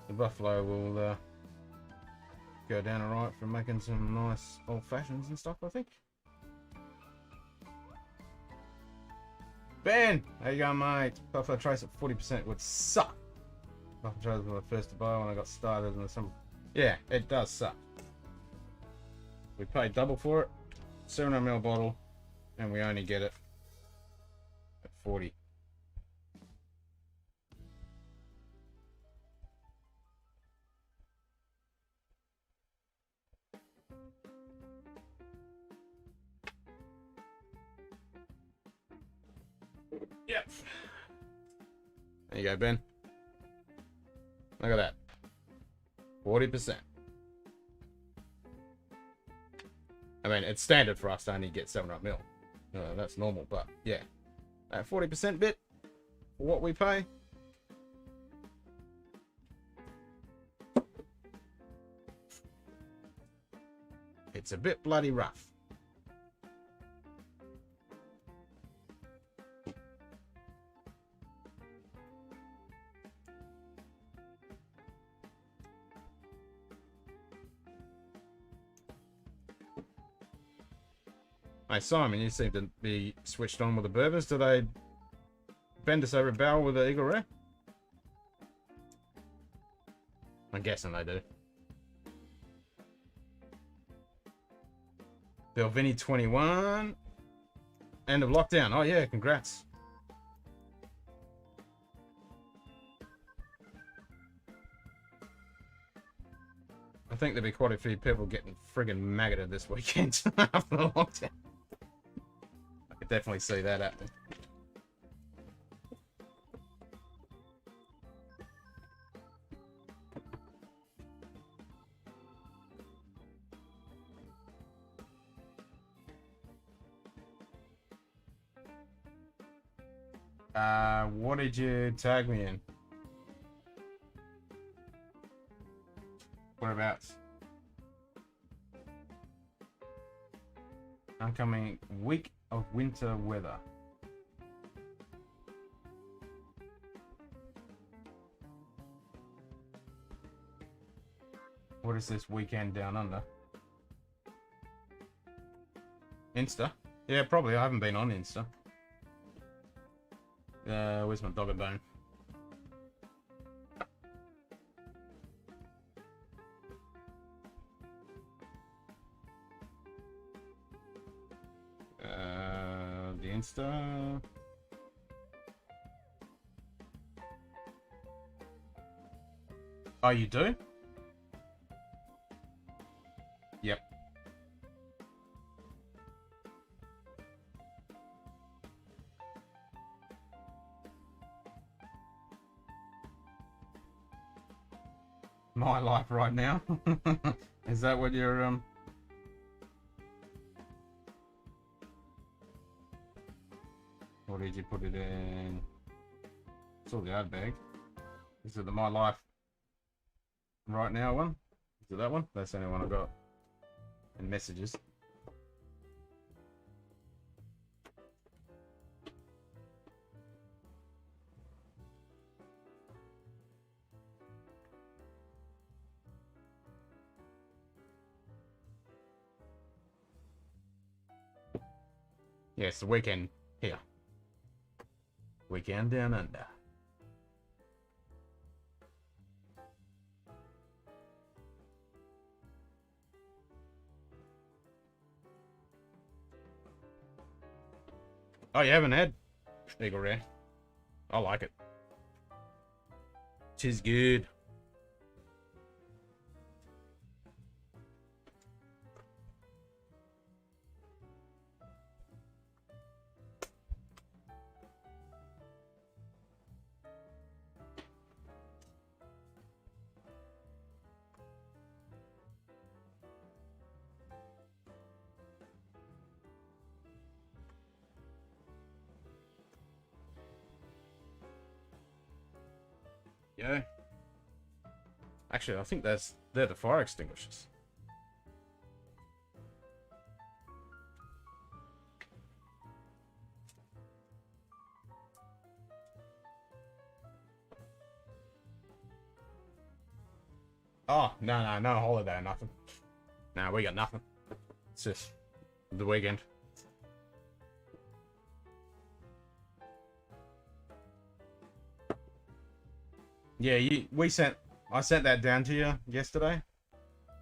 the Buffalo will go down alright for making some nice old fashions and stuff, I think. Ben, how you going, mate? Buffalo Trace at 40% would suck. Buffalo Trace was my first to buy when I got started in the summer. Yeah, it does suck. We paid double for it, 700ml bottle, and we only get it at 40. Yep. There you go, Ben. Look at that. 40%. I mean, it's standard for us to only get 700ml. That's normal, but yeah. That 40% bit for what we pay. It's a bit bloody rough. Hey, Simon, you seem to be switched on with the bourbons. Do they bend us over a barrel with the Eagle Rare? I'm guessing they do. Bill Vinny 21. End of lockdown. Oh yeah, congrats. I think there'll be quite a few people getting friggin' maggoted this weekend after the lockdown. I could definitely see that happening. What did you tag me in? Whereabouts? Oncoming week of winter weather. What is this weekend down under? Insta? Yeah, probably. I haven't been on Insta. Where's my dog and bone? The Insta. Oh, you do? Yep. My life right now. Is that what you're What did you put it in? It's all the ad bag. Is it the My Life right now one? Is it that one? That's the only one I got in messages. Yeah, it's the weekend here. Weekend down under. Oh, you haven't had Eagle Rare? I like it. Tis good. Yeah. Actually, I think they're the fire extinguishers. Oh, no holiday, nothing. No, we got nothing. It's just the weekend. Yeah, I sent that down to you yesterday.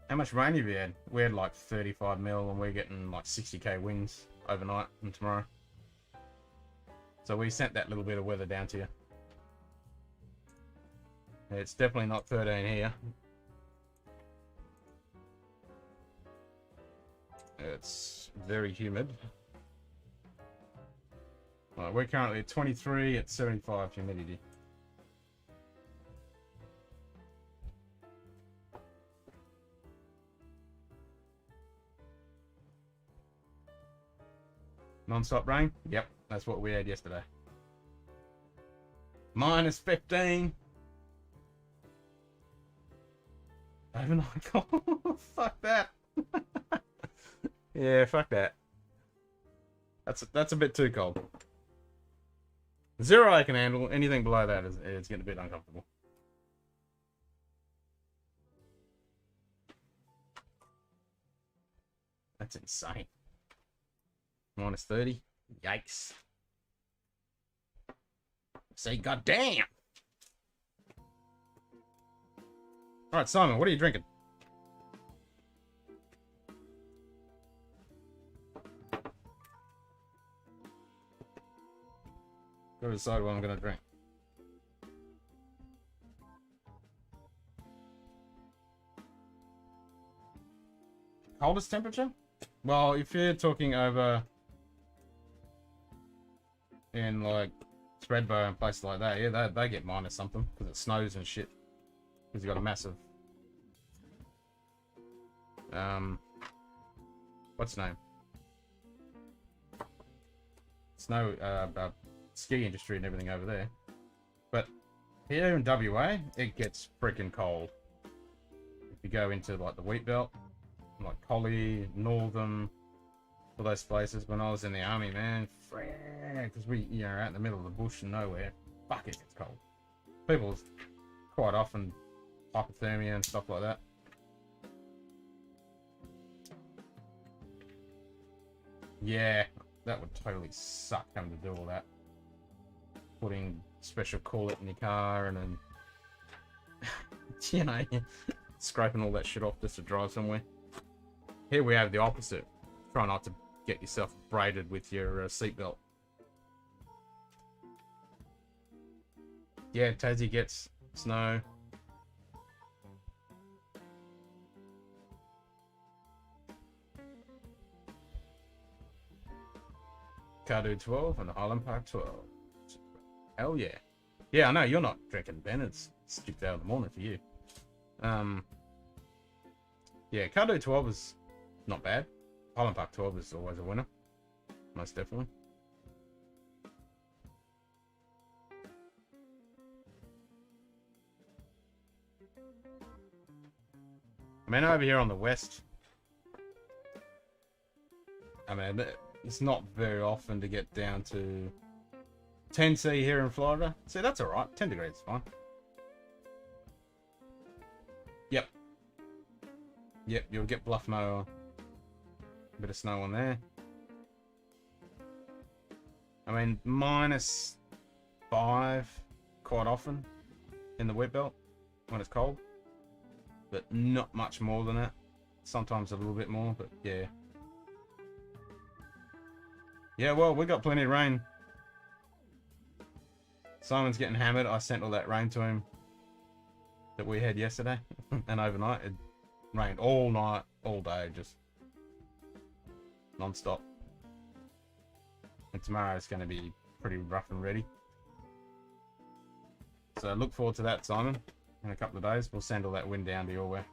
How much rain have you had? We had like 35 mil and we're getting like 60k winds overnight and tomorrow. So we sent that little bit of weather down to you. It's definitely not 13 here. It's very humid. Right, we're currently at 23 at 75 humidity. Non-stop rain? Yep, that's what we had yesterday. Minus 15. Overnight cold. Fuck that. Yeah, fuck that. That's a bit too cold. 0 I can handle. Anything below that is getting a bit uncomfortable. That's insane. Minus 30. Yikes. Say goddamn. Alright, Simon, what are you drinking? Gotta decide what I'm gonna drink. Coldest temperature? Well, if you're talking over in like Threadbow and places like that, yeah, they get minus something because it snows and shit. Because you got a massive what's the name? Snow ski industry and everything over there. But here in WA, it gets freaking cold. If you go into like the wheat belt, like Collie, Northern, all those places. When I was in the army, man, because we, you know, out in the middle of the bush and nowhere, fuck, it gets cold. People quite often hypothermia and stuff like that. Yeah, that would totally suck having to do all that. Putting special coolant in your car and then, you know, scraping all that shit off just to drive somewhere. Here we have the opposite. Try not to get yourself braided with your seatbelt. Yeah, Tassie gets snow. Cardo 12 and Highland Park 12. Hell yeah. Yeah, I know you're not drinking, Ben. It's 6 hours in the morning for you. Yeah, Cardo 12 is not bad. Highland Park 12 is always a winner. Most definitely. I mean, over here on the west, I mean, it's not very often to get down to 10°C here in Florida. See, that's alright. 10 degrees is fine. Yep. Yep, you'll get bluff mower. A bit of snow on there. I mean, -5 quite often in the wet belt when it's cold. But not much more than that. Sometimes a little bit more, but yeah. Yeah, well, we got plenty of rain. Simon's getting hammered. I sent all that rain to him that we had yesterday. And overnight, it rained all night, all day, just non-stop. And tomorrow it's going to be pretty rough and ready. So look forward to that, Simon. In a couple of days, we'll send all that wind down to your way.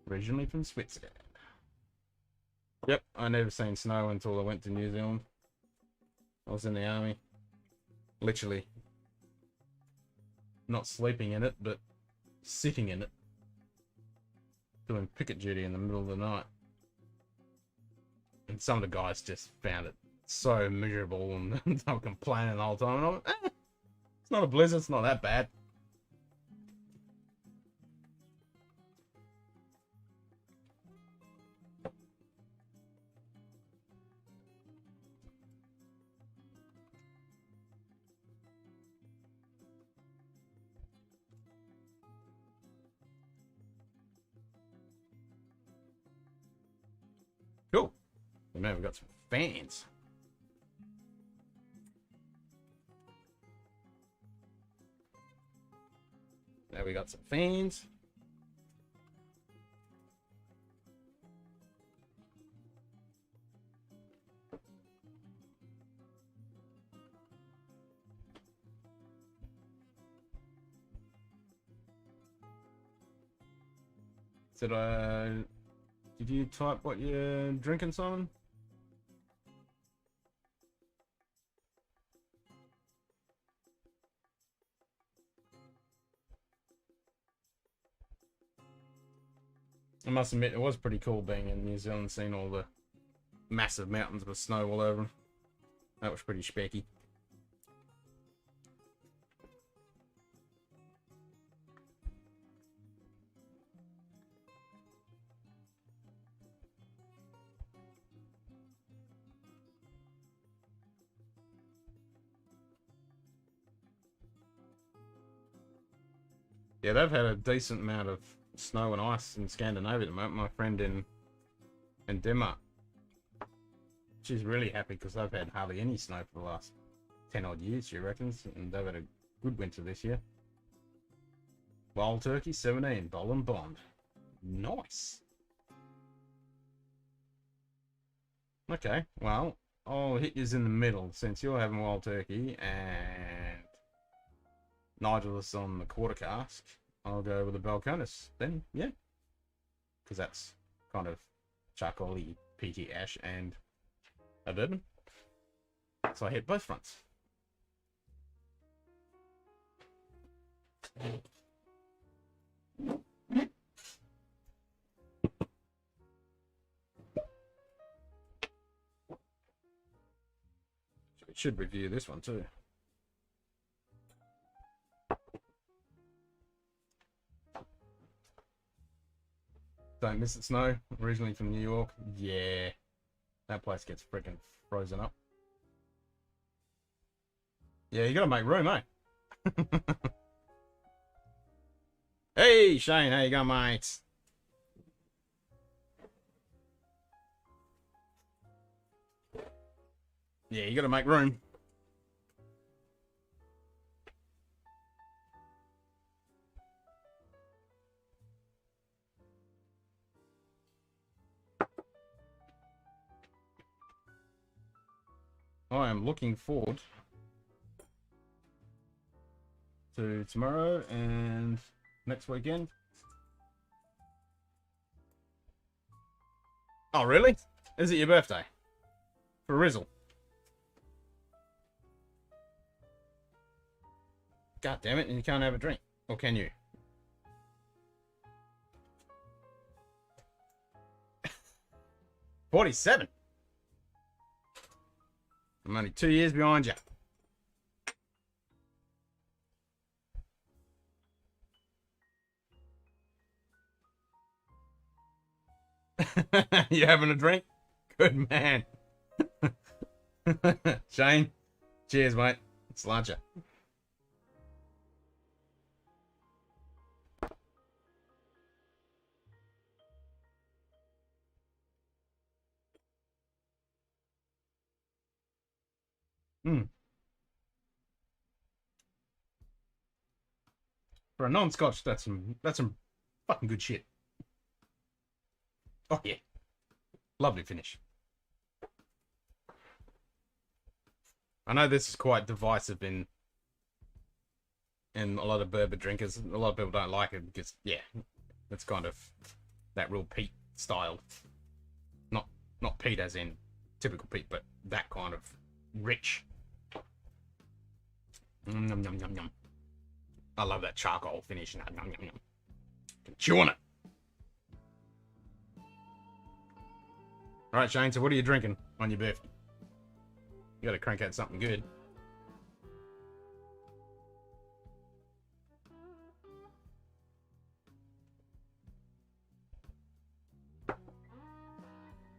Originally from Switzerland. Yep, I never seen snow until I went to New Zealand. I was in the army. Literally. Not sleeping in it, but sitting in it. Doing picket duty in the middle of the night. And some of the guys just found it so miserable and they were complaining the whole time. And I went, it's not a blizzard, it's not that bad. Cool. And now we've got some fans. Now we got some fans. Did you type what you're drinking, Simon? I must admit, it was pretty cool being in New Zealand, seeing all the massive mountains with snow all over them. That was pretty specky. Yeah, they've had a decent amount of snow and ice in Scandinavia at the moment. My friend in Denmark, she's really happy because they've had hardly any snow for the last 10 odd years, she reckons, and they've had a good winter this year. Wild turkey 17, Boll and Bond. Nice. Okay, well, I'll hit yous in the middle since you're having wild turkey and Nigel is on the quarter cask. I'll go with the Balcones then, yeah, because that's kind of charcoaly, peaty ash and a bourbon. So I hit both fronts. Should review this one too. Don't miss it snow. Originally from New York. Yeah. That place gets freaking frozen up. Yeah, you gotta make room, eh? Hey, Shane, how you going, mate? Yeah, you gotta make room. I am looking forward to tomorrow and next weekend. Oh, really? Is it your birthday? For Rizzle? God damn it, and you can't have a drink. Or can you? $47. I'm only 2 years behind you. You having a drink? Good man. Shane, cheers, mate. Sláinte. For a non-Scotch, that's some fucking good shit. Oh yeah, lovely finish. I know this is quite divisive in a lot of bourbon drinkers. A lot of people don't like it because yeah, it's kind of that real peat style. Not peat as in typical peat, but that kind of rich. Yum, yum, yum, yum. I love that charcoal finish. Yum, yum, yum. Can chew on it. All right, Shane. So what are you drinking on your birthday? You got to crank out something good.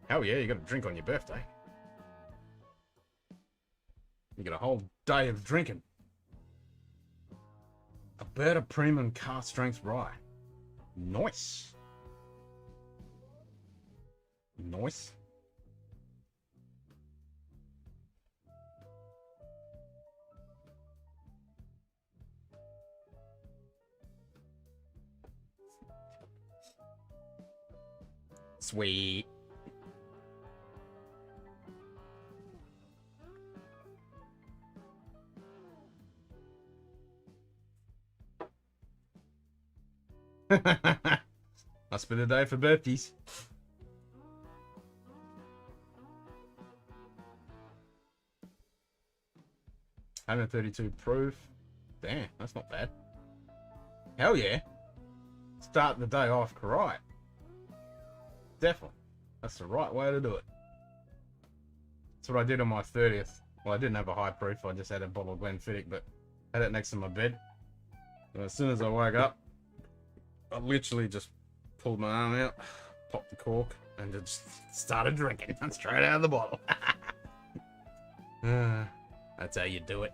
Hell yeah, you got to drink on your birthday. You got a whole day of drinking. Alberta Premium Cask Strength Rye. Nice. Nice. Sweet. Must be the day for birthdays. $132 proof. Damn, that's not bad. Hell yeah. Starting the day off right. Definitely. That's the right way to do it. That's what I did on my 30th. Well, I didn't have a high proof. I just had a bottle of Glenfiddich, but I had it next to my bed. And as soon as I woke up, I literally just pulled my arm out, popped the cork, and just started drinking. Straight out of the bottle. That's how you do it.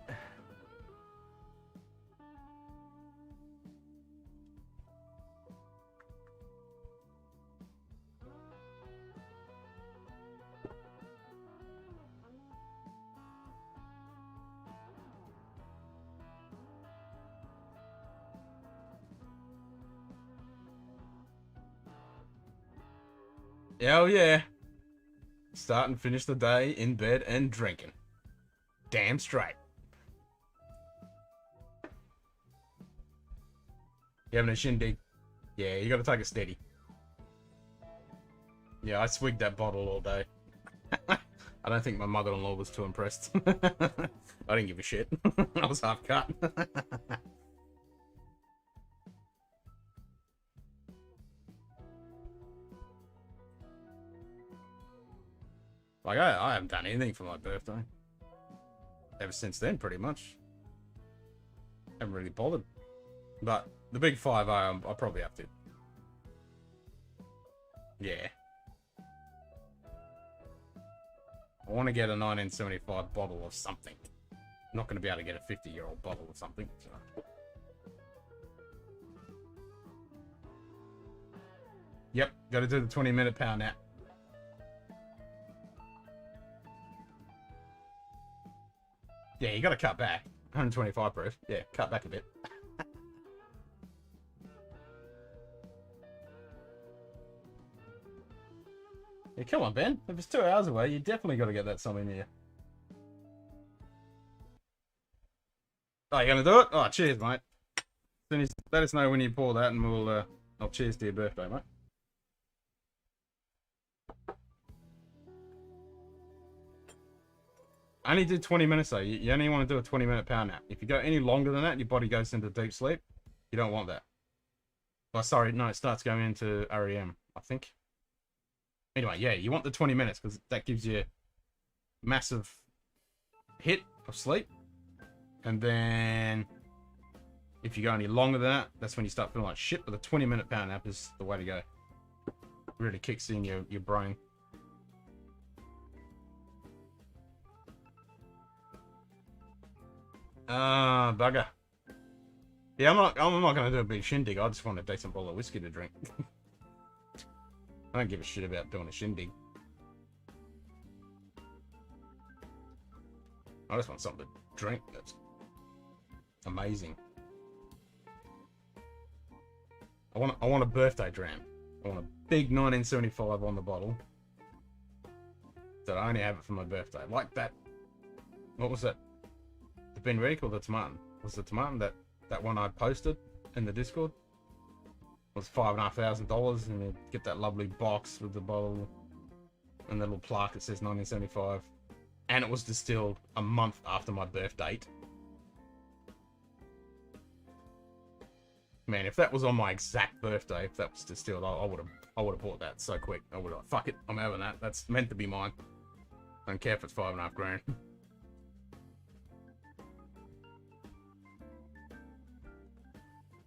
Hell yeah. Start and finish the day in bed and drinking. Damn straight. You having a shindig? Yeah, you gotta take it steady. Yeah, I swigged that bottle all day. I don't think my mother-in-law was too impressed. I didn't give a shit. I was half cut. Like, I haven't done anything for my birthday. Ever since then, pretty much. Haven't really bothered. But the big 5-0, I probably have to. Yeah. I want to get a 1975 bottle of something. I'm not going to be able to get a 50-year-old bottle of something. So. Yep, got to do the 20-minute power nap. Yeah, you got to cut back. 125 proof. Yeah, cut back a bit. Yeah, come on, Ben. If it's 2 hours away, you definitely got to get that somewhere near. Oh, you gonna do it? Oh, cheers, mate. Then let us know when you pour that, and we'll. I'll cheers to your birthday, mate. I only do 20 minutes though. You only want to do a 20-minute power nap. If you go any longer than that, your body goes into deep sleep. You don't want that. Oh, sorry, no, it starts going into REM, I think. Anyway, yeah, you want the 20 minutes because that gives you massive hit of sleep. And then if you go any longer than that, that's when you start feeling like shit. But the 20-minute power nap is the way to go. Really kicks in your brain. Bugger. Yeah, I'm not gonna do a big shindig. I just want a decent bottle of whiskey to drink. I don't give a shit about doing a shindig. I just want something to drink that's amazing. I want a birthday dram. I want a big 1975 on the bottle. That I only have it for my birthday. Like that. What was that? The Ben Reddick or the Tomatin? Was the Tomatin that one I posted in the Discord? It was $5,500, and you get that lovely box with the bottle and the little plaque that says 1975. And it was distilled a month after my birth date. Man, if that was on my exact birthday, if that was distilled, I would have bought that so quick. I would have, fuck it, I'm having that. That's meant to be mine. I don't care if it's $5,500.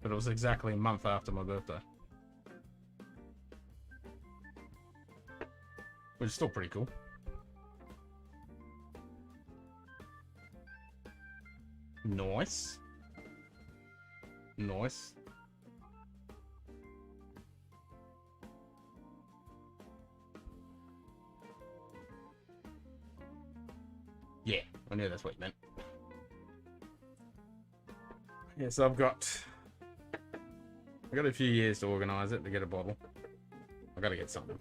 But it was exactly a month after my birthday. Which is still pretty cool. Nice. Nice. Yeah, I knew that's what you meant. Yeah, so I've got a few years to organise it to get a bottle. I've got to get something.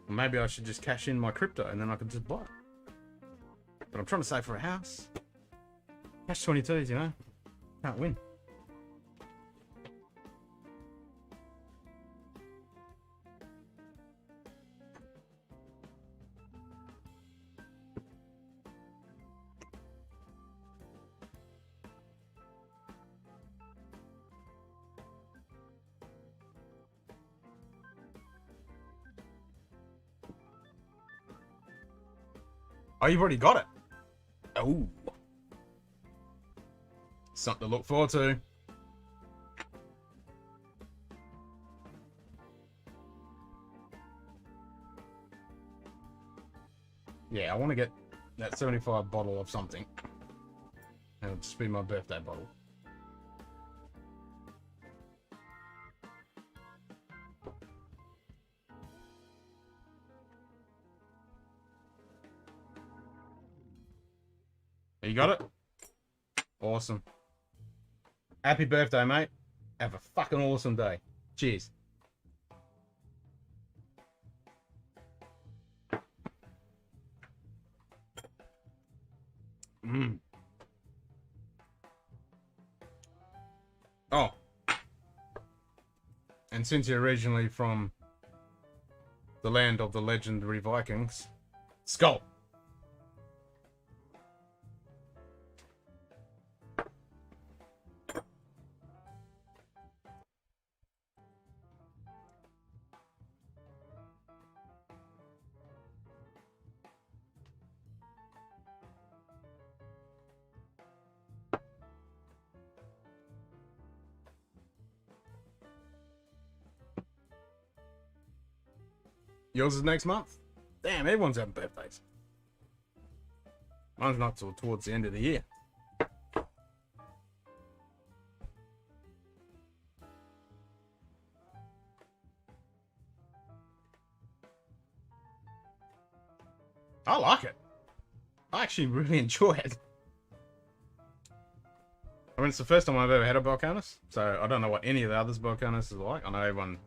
Maybe I should just cash in my crypto and then I could just buy it. But I'm trying to save for a house. Cash 22s, you know? Can't win. Oh, you've already got it. Oh. Something to look forward to. Yeah, I want to get that 75 bottle of something. And it'll just be my birthday bottle. You got it? Awesome. Happy birthday, mate. Have a fucking awesome day. Cheers. Mm. Oh. And since you're originally from the land of the legendary Vikings, Skull. Yours is next month? Damn, everyone's having birthdays. Mine's not till towards the end of the year. I like it. I actually really enjoy it. I mean, it's the first time I've ever had a Balcones, so I don't know what any of the others Balcones are like. I know everyone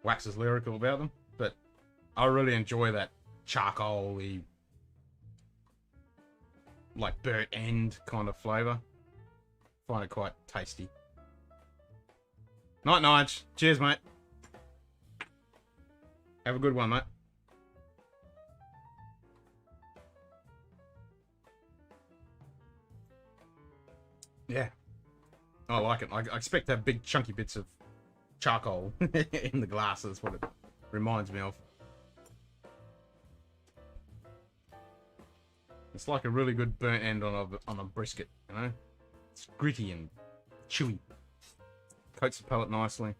waxes lyrical about them, but I really enjoy that charcoal-y, like burnt end kind of flavour. Find it quite tasty. Night, Nige. Cheers, mate. Have a good one, mate. Yeah. I like it. I expect to have big chunky bits of charcoal in the glass. That's what it reminds me of. It's like a really good burnt end on a brisket, you know? It's gritty and chewy. Coats the palate nicely.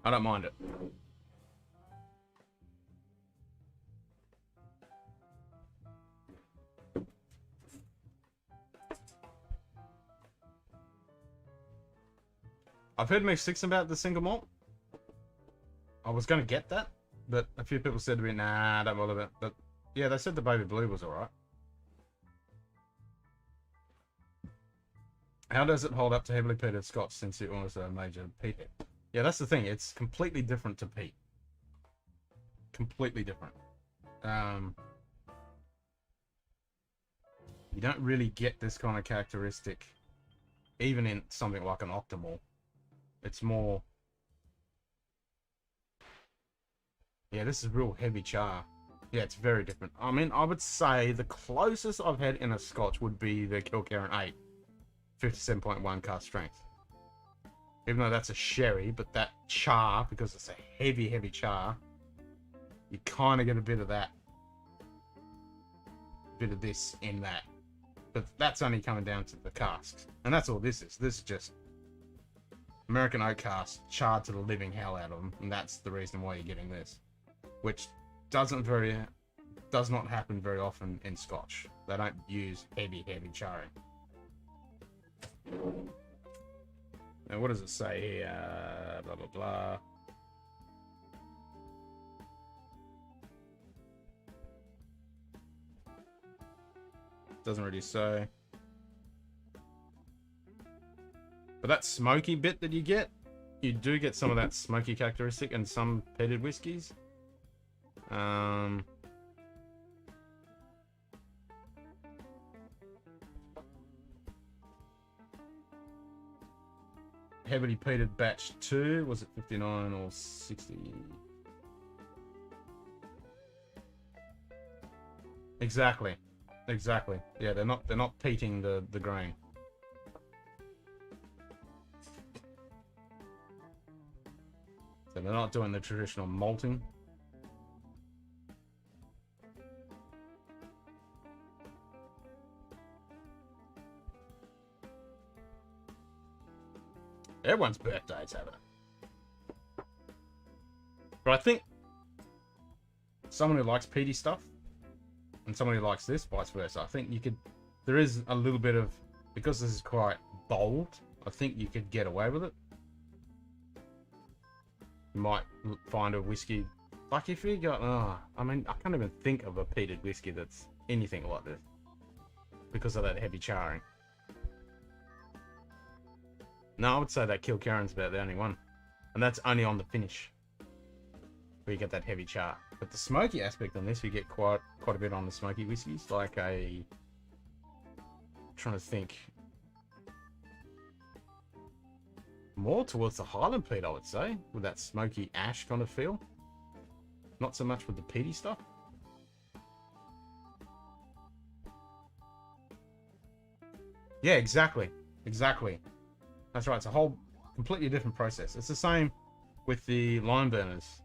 I don't mind it. I've heard mixed sticks about the single malt. I was going to get that, but a few people said to me, nah, don't bother about it. But yeah, they said the baby blue was alright. How does it hold up to heavily peated Scotch since you're almost a major peat head? Yeah, that's the thing. It's completely different to peat. Completely different. You don't really get this kind of characteristic even in something like an octomalt. It's more... Yeah, this is real heavy char. Yeah, it's very different. I mean, I would say the closest I've had in a Scotch would be the Kilkerran 8. 57.1 cask strength. Even though that's a sherry, but that char, because it's a heavy, heavy char, you kind of get a bit of that. Bit of this in that. But that's only coming down to the casks. And that's all this is. This is just American oak cask charred to the living hell out of them. And that's the reason why you're getting this. Which does not happen very often in Scotch. They don't use heavy, heavy charring. Now, what does it say here? Blah, blah, blah. Doesn't really say. But that smoky bit that you do get some of that smoky characteristic in some peated whiskies. Heavily peated batch 2, was it 59 or 60? Exactly. Exactly. Yeah, they're not peating the grain. So they're not doing the traditional malting. Everyone's birthday's having it. But I think someone who likes peaty stuff and someone who likes this, vice versa, I think you could, there is a little bit of, because this is quite bold, I think you could get away with it. You might find a whiskey, like if you got, I mean, I can't even think of a peated whiskey that's anything like this because of that heavy charring. No, I would say that Kilkerran's about the only one. And that's only on the finish, where you get that heavy char. But the smoky aspect on this, you get quite a bit on the smoky whiskies, like a, I'm trying to think, more towards the Highland peat, I would say, with that smoky ash kind of feel. Not so much with the peaty stuff. Yeah, exactly. Exactly. That's right. It's a whole completely different process. It's the same with the lime burners.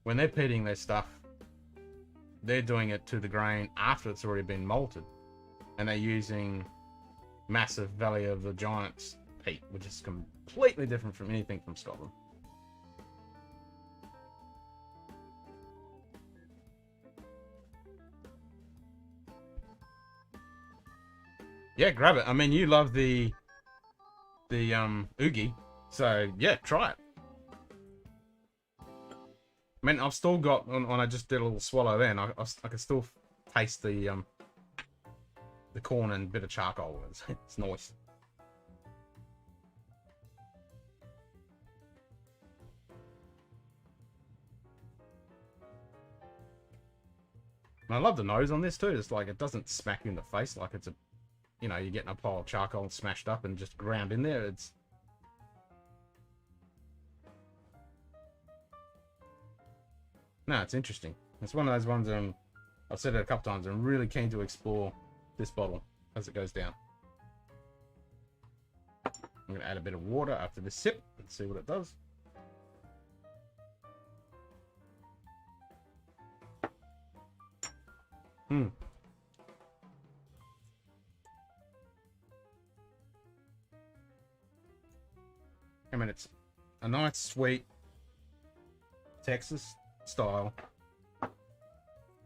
When they're peating their stuff, they're doing it to the grain after it's already been malted. And they're using massive Valley of the Giants peat, which is completely different from anything from Scotland. Yeah, grab it. I mean, you love the oogie, so yeah, try it. I mean, I've still got, when I just did a little swallow then, I can still taste the corn and bit of charcoal. It's nice. And I love the nose on this too. It's like, it doesn't smack you in the face like it's a, you know, you're getting a pile of charcoal smashed up and just ground in there. It's... No, it's interesting. It's one of those ones I've said it a couple times, I'm really keen to explore this bottle as it goes down. I'm going to add a bit of water after this sip and see what it does. I mean, it's a nice, sweet Texas style.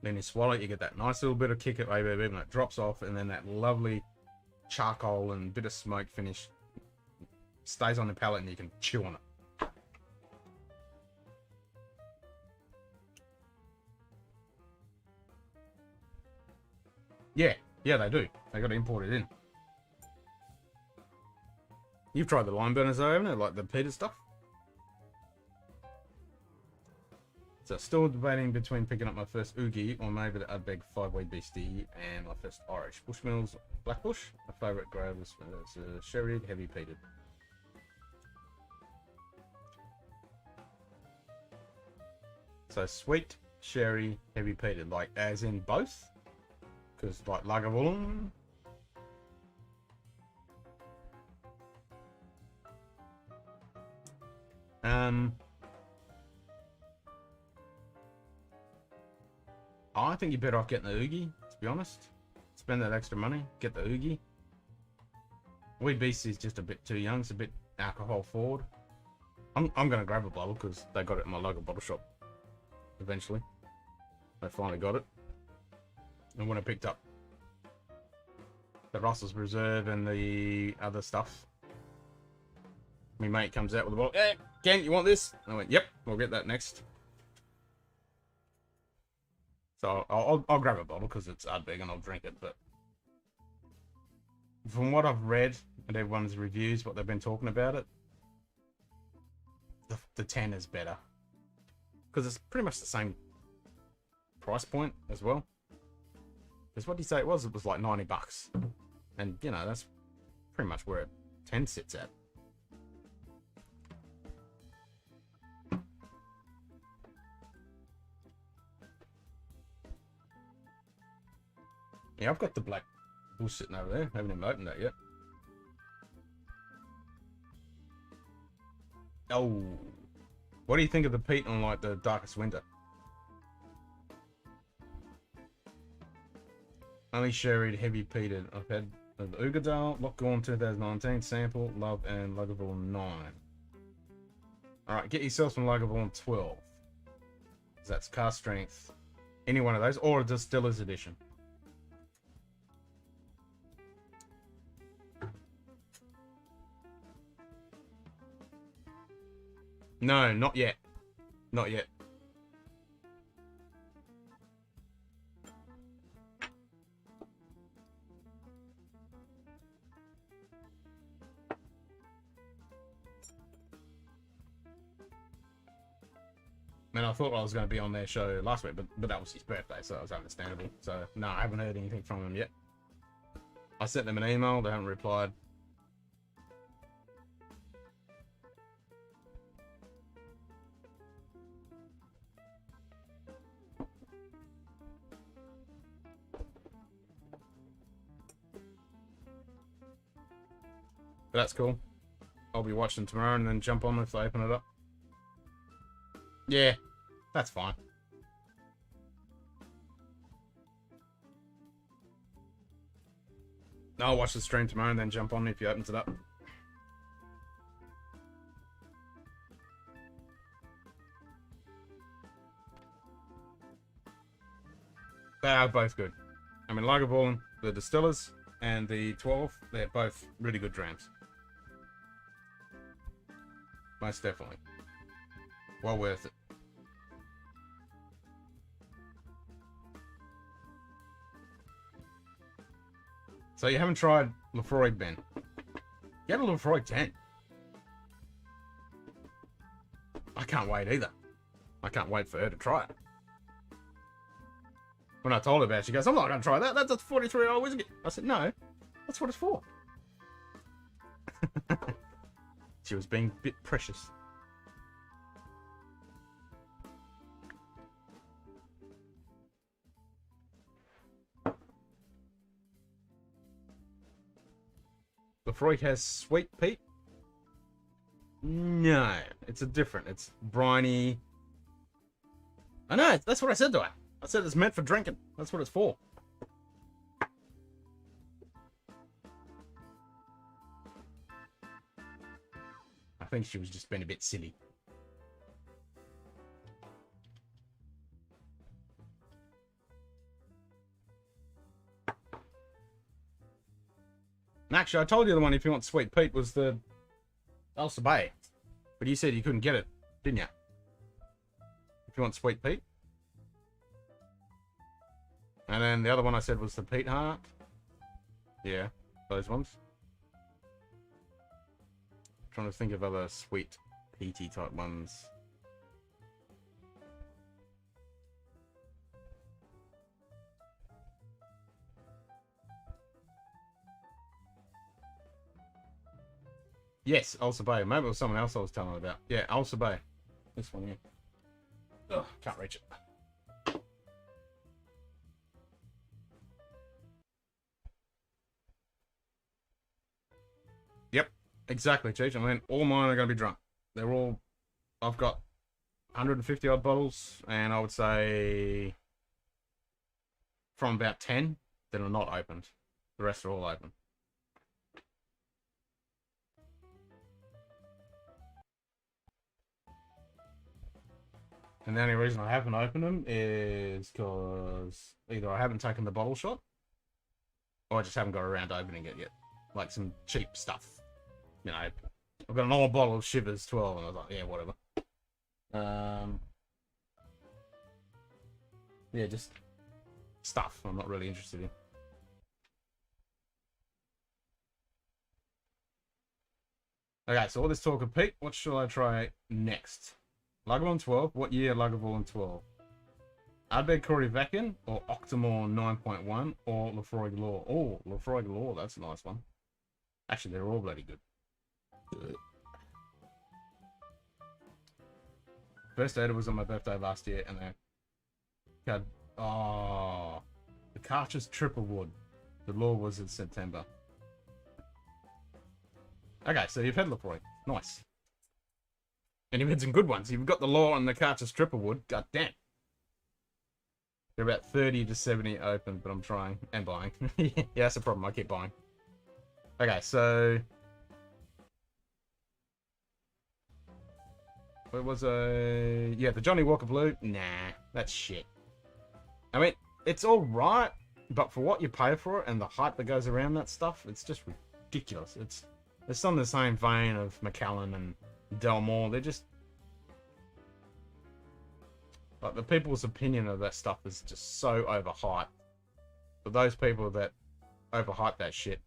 Then you swallow it, you get that nice little bit of kick at ABB when it drops off, and then that lovely charcoal and bit of smoke finish stays on the palate and you can chew on it. Yeah, they do. They got to import it in. You've tried the lime burners though, haven't you? Like the peated stuff? So still debating between picking up my first oogie or maybe the Ardbeg 5-way beastie and my first Irish Bushmills Blackbush. My favourite grade was sherry heavy peated. So sweet, sherry, heavy peated, like as in both? Because like Lagavulin. I think you're better off getting the oogie, to be honest. Spend that extra money, get the oogie. Wee Beastie is just a bit too young, it's a bit alcohol forward. I'm gonna grab a bottle because they got it in my local bottle shop. Eventually, I finally got it. And when I picked up the Russell's Reserve and the other stuff, my mate comes out with a bottle. Hey, Ken, you want this? I went, yep, we'll get that next. So I'll grab a bottle because it's Ardbeg and I'll drink it. But from what I've read and everyone's reviews, what they've been talking about it, the 10 is better because it's pretty much the same price point as well. Because what did he say it was? It was like $90, and you know that's pretty much where 10 sits at. Yeah, I've got the black bush sitting over there. I haven't even opened that yet. Oh, what do you think of the peat on like the darkest winter? Only sherried, heavy peated. I've had The Ugadal, Lockgorn 2019, Sample, Love, and Lagavulin 9. Alright, get yourself some Lagavulin 12. That's cast strength. Any one of those, or a Distiller's Edition. No, not yet. Not yet. Man, I thought I was going to be on their show last week, but that was his birthday, so that was understandable. So, no, I haven't heard anything from him yet. I sent them an email, they haven't replied. But that's cool. I'll be watching tomorrow and then jump on if they open it up. Yeah, that's fine. I'll watch the stream tomorrow and then jump on if he opens it up. They are both good. I mean, Lagavulin, the Distillers, and the 12, they're both really good drams. Most definitely. Well worth it. So you haven't tried Lefroy, Ben? Get a Lefroy 10. I can't wait either. I can't wait for her to try it. When I told her about it, she goes, I'm not going to try that. That's a 43-year-old whiskey. I said, no, that's what it's for. She was being a bit precious. Lefroy has sweet peat? No, it's a different. It's briny. I know, that's what I said to her. I said it's meant for drinking. That's what it's for. I think she was just being a bit silly. And actually, I told you the one if you want sweet peat was the Elsa Bay. But you said you couldn't get it, didn't you? If you want sweet peat. And then the other one I said was the Peat Heart. Yeah, those ones. Trying to think of other sweet peaty type ones. Yes, Ulcer Bay. Maybe it was someone else I was telling about. Yeah, Ulcer Bay. This one here. Ugh, can't reach it. Yep, exactly, Cheech. I mean, all mine are going to be drunk. They're all... I've got 150 odd bottles, and I would say from about 10 that are not opened. The rest are all open. And the only reason I haven't opened them is because either I haven't taken the bottle shot, or I just haven't got around to opening it yet. Like some cheap stuff. You know, I've got an old bottle of Shivers 12, and I was like, yeah, whatever. Yeah, just stuff I'm not really interested in. Okay, so all this talk of peat, what should I try next? Lagavulin 12? What year Lagavulin 12? Ardbeg Corrivacan or Octomore 9.1 or Lefroy Galore? Oh, Lefroy Galore, that's a nice one. Actually, they're all bloody good. First data was on my birthday last year, and they had the Carter's Triple Wood. The law was in September. Okay, so you've had Lefroy. Nice. And you've had some good ones. You've got the law and the Carter's Triple Wood. God damn. They're about 30 to 70 open, but I'm trying and buying. Yeah, that's the problem. I keep buying. Okay, so where was I? Yeah, the Johnny Walker Blue. Nah, that's shit. I mean, it's all right, but for what you pay for it and the hype that goes around that stuff, it's just ridiculous. It's on the same vein of Macallan and Delmore. They're just like the people's opinion of that stuff is just so overhyped. But those people that overhype that shit,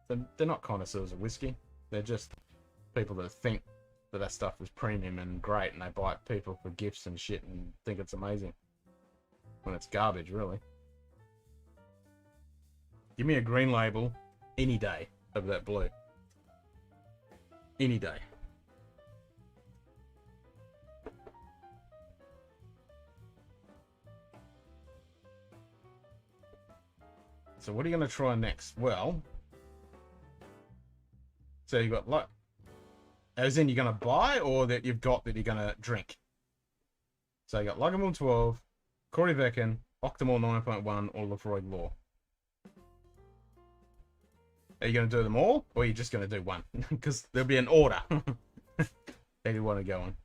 they're not connoisseurs of whiskey. They're just people that think that stuff is premium and great, and they buy it people for gifts and shit and think it's amazing when it's garbage, really. Give me a green label any day over that blue. Any day. So what are you going to try next? Well, so you got like, as in you're going to buy, or that you've got that you're going to drink. So you got Lagavulin 12, Corey Vecken, Octomore 9.1, or Lefroy Law. Are you going to do them all, or are you just going to do one? Because there'll be an order that you want to go on.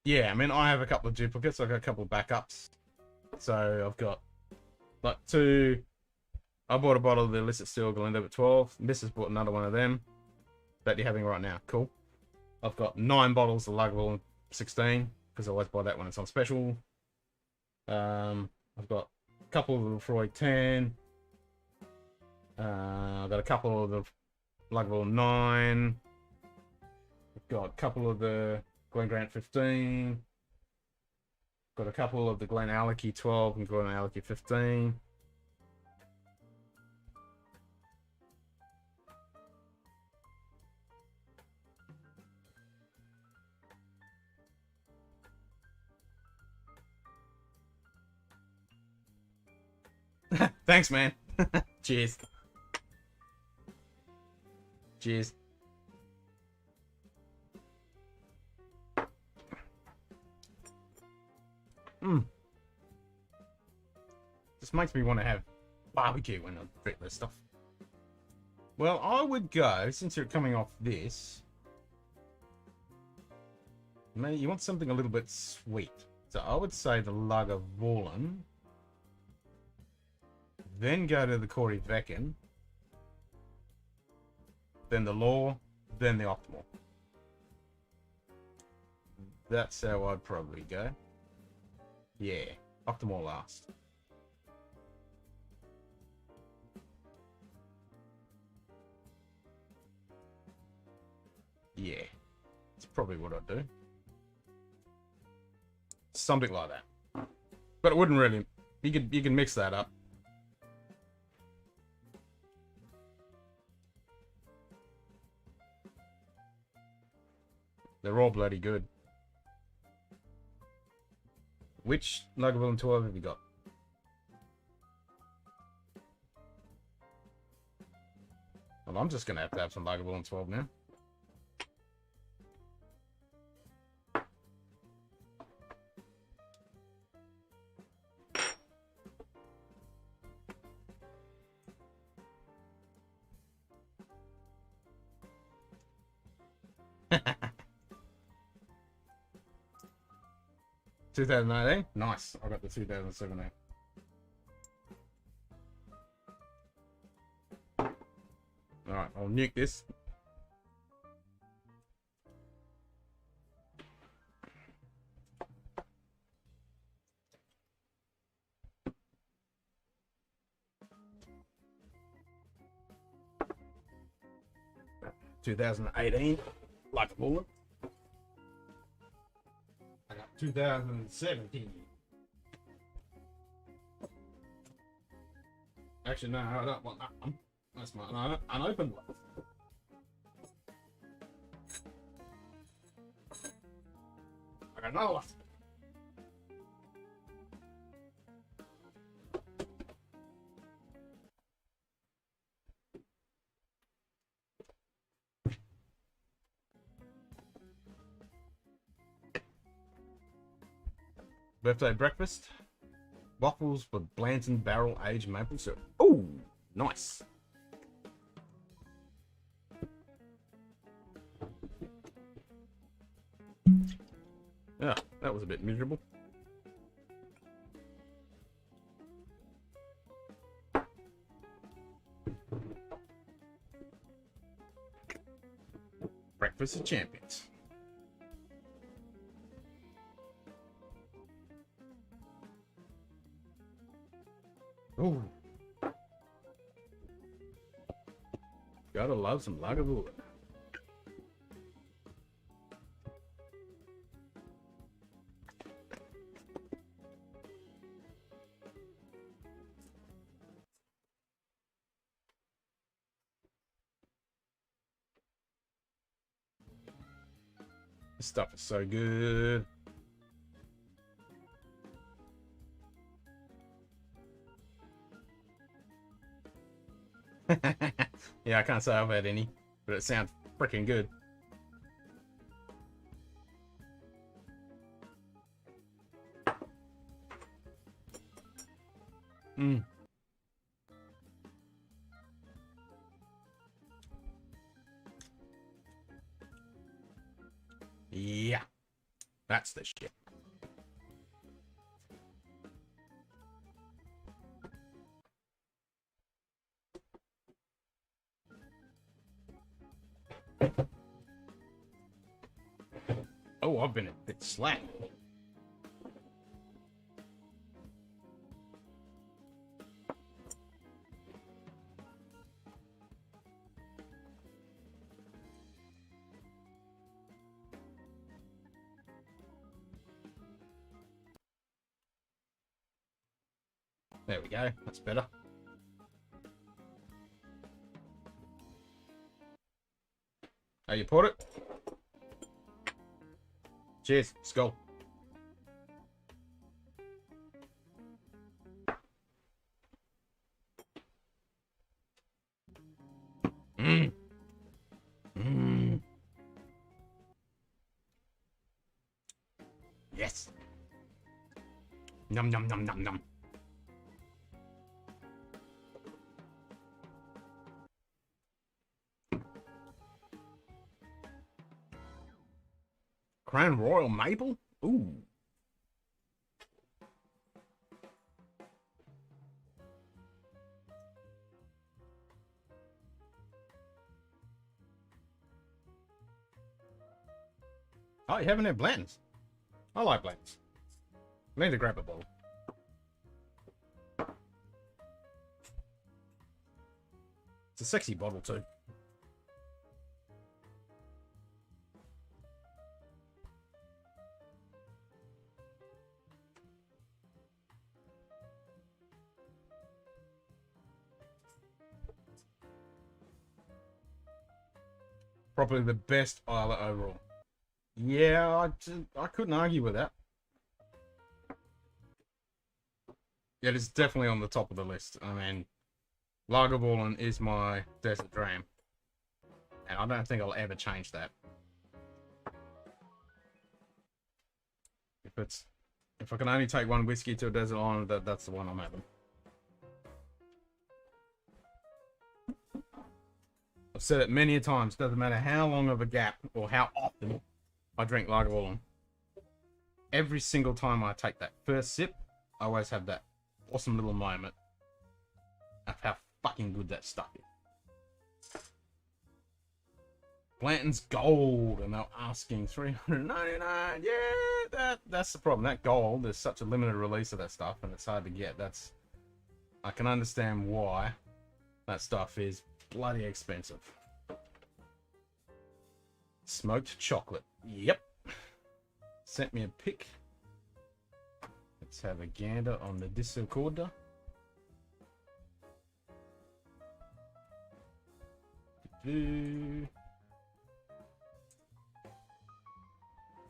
Yeah, I mean, I have a couple of duplicates. I've got a couple of backups. So I've got like two. I bought a bottle of the illicit steel Galindo at 12. Mrs. bought another one of them that you're having right now. Cool. I've got 9 bottles of Lagavulin 16 because I always buy that when it's on special. I've got a couple of the Lefroy 10. I've got a couple of the Lagavulin 9. I've got a couple of the Glen Grant 15. Got a couple of the Glen Alecky 12 and Glen Alecky 15. Thanks, man. Cheers. Cheers. This makes me want to have barbecue when I drink this stuff. Well, I would go, since you're coming off this, maybe you want something a little bit sweet. So I would say the Lagavulin, then go to the Corey Vecken, then the Law, then the Optimal. That's how I'd probably go. Yeah, Optimal last. Yeah, that's probably what I'd do. Something like that. But it wouldn't really. You can mix that up. They're all bloody good. Which Lagavulin 12 have you got? Well, I'm just gonna have some Lagavulin 12 now. (2018) Nice. I got the 2017. Alright, I'll nuke this. (2018) like a bullet. I got 2017. Actually, no, I don't want that one. That's my unopened one. I got another one. Birthday breakfast. Waffles for Blanton barrel aged maple syrup. Oh, nice. Yeah, that was a bit miserable. Breakfast of Champions. Oh, gotta love some Lagavulin. This stuff is so good. Yeah, I can't say I've had any, but it sounds freaking good. Mm. Yeah, that's the shit. Oh, I've been a bit slack. There we go. That's better. Oh, you poured it? Cheers. Skull. Mmm. Mmm. Yes. Num num num num num. Crown Royal Maple? Ooh. Oh, you haven't had Blanton's? I like Blanton's. I need to grab a bottle. It's a sexy bottle too. Probably the best Isla overall. Yeah, I couldn't argue with that. It is definitely on the top of the list. I mean, Lagavulin is my desert dream. And I don't think I'll ever change that. If I can only take one whiskey to a desert island, that's the one I'm having. I've said it many a times, doesn't matter how long of a gap or how often I drink Lagavulin. Every single time I take that first sip, I always have that awesome little moment of how fucking good that stuff is. Blanton's gold, and they're asking $399. Yeah, that's the problem. That gold, there's such a limited release of that stuff, and it's hard to get. I can understand why that stuff is bloody expensive. Smoked chocolate. Yep. Sent me a pic. Let's have a gander on the Discorda.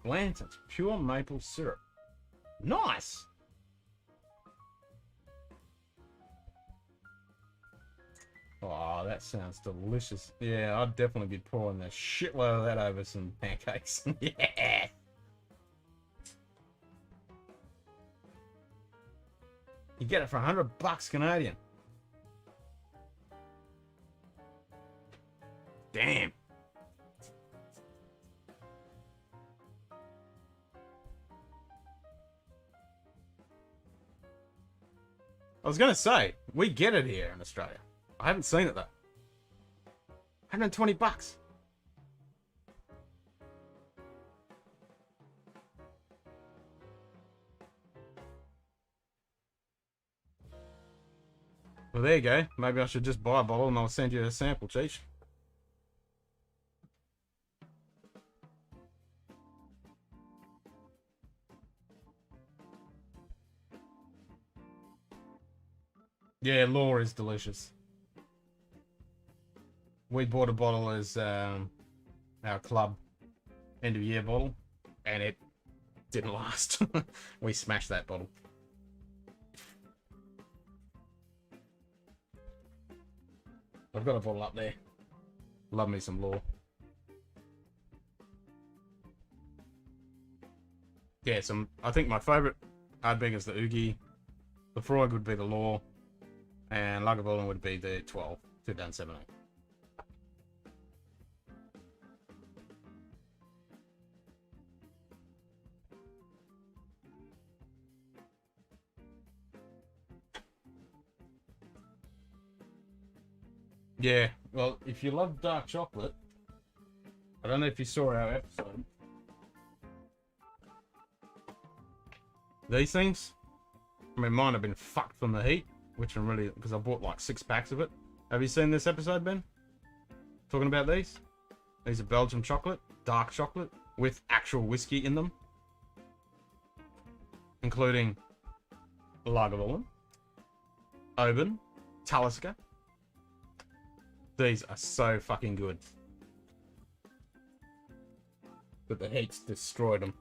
Blanton's pure maple syrup. Nice. Oh, that sounds delicious. Yeah, I'd definitely be pouring a shitload of that over some pancakes. Yeah. You get it for $100 Canadian. Damn. I was gonna say, we get it here in Australia. I haven't seen it though. $120. Well, there you go. Maybe I should just buy a bottle and I'll send you a sample, Cheech. Yeah, Law is delicious. We bought a bottle as our club end of year bottle, and it didn't last. We smashed that bottle. I've got a bottle up there. Love me some Law. Yeah, I think my favourite Ardbeg is the Oogie. The Freud would be the Law. And Lagavulin would be the 12, 2017. Yeah, well, if you love dark chocolate, I don't know if you saw our episode. These things, I mean, mine have been fucked from the heat, which I'm really, because I bought like 6 packs of it. Have you seen this episode, Ben? Talking about these? These are Belgian chocolate, dark chocolate, with actual whiskey in them. Including Lagavulin, Oban, Talisker. These are so fucking good. But the heat's destroyed them.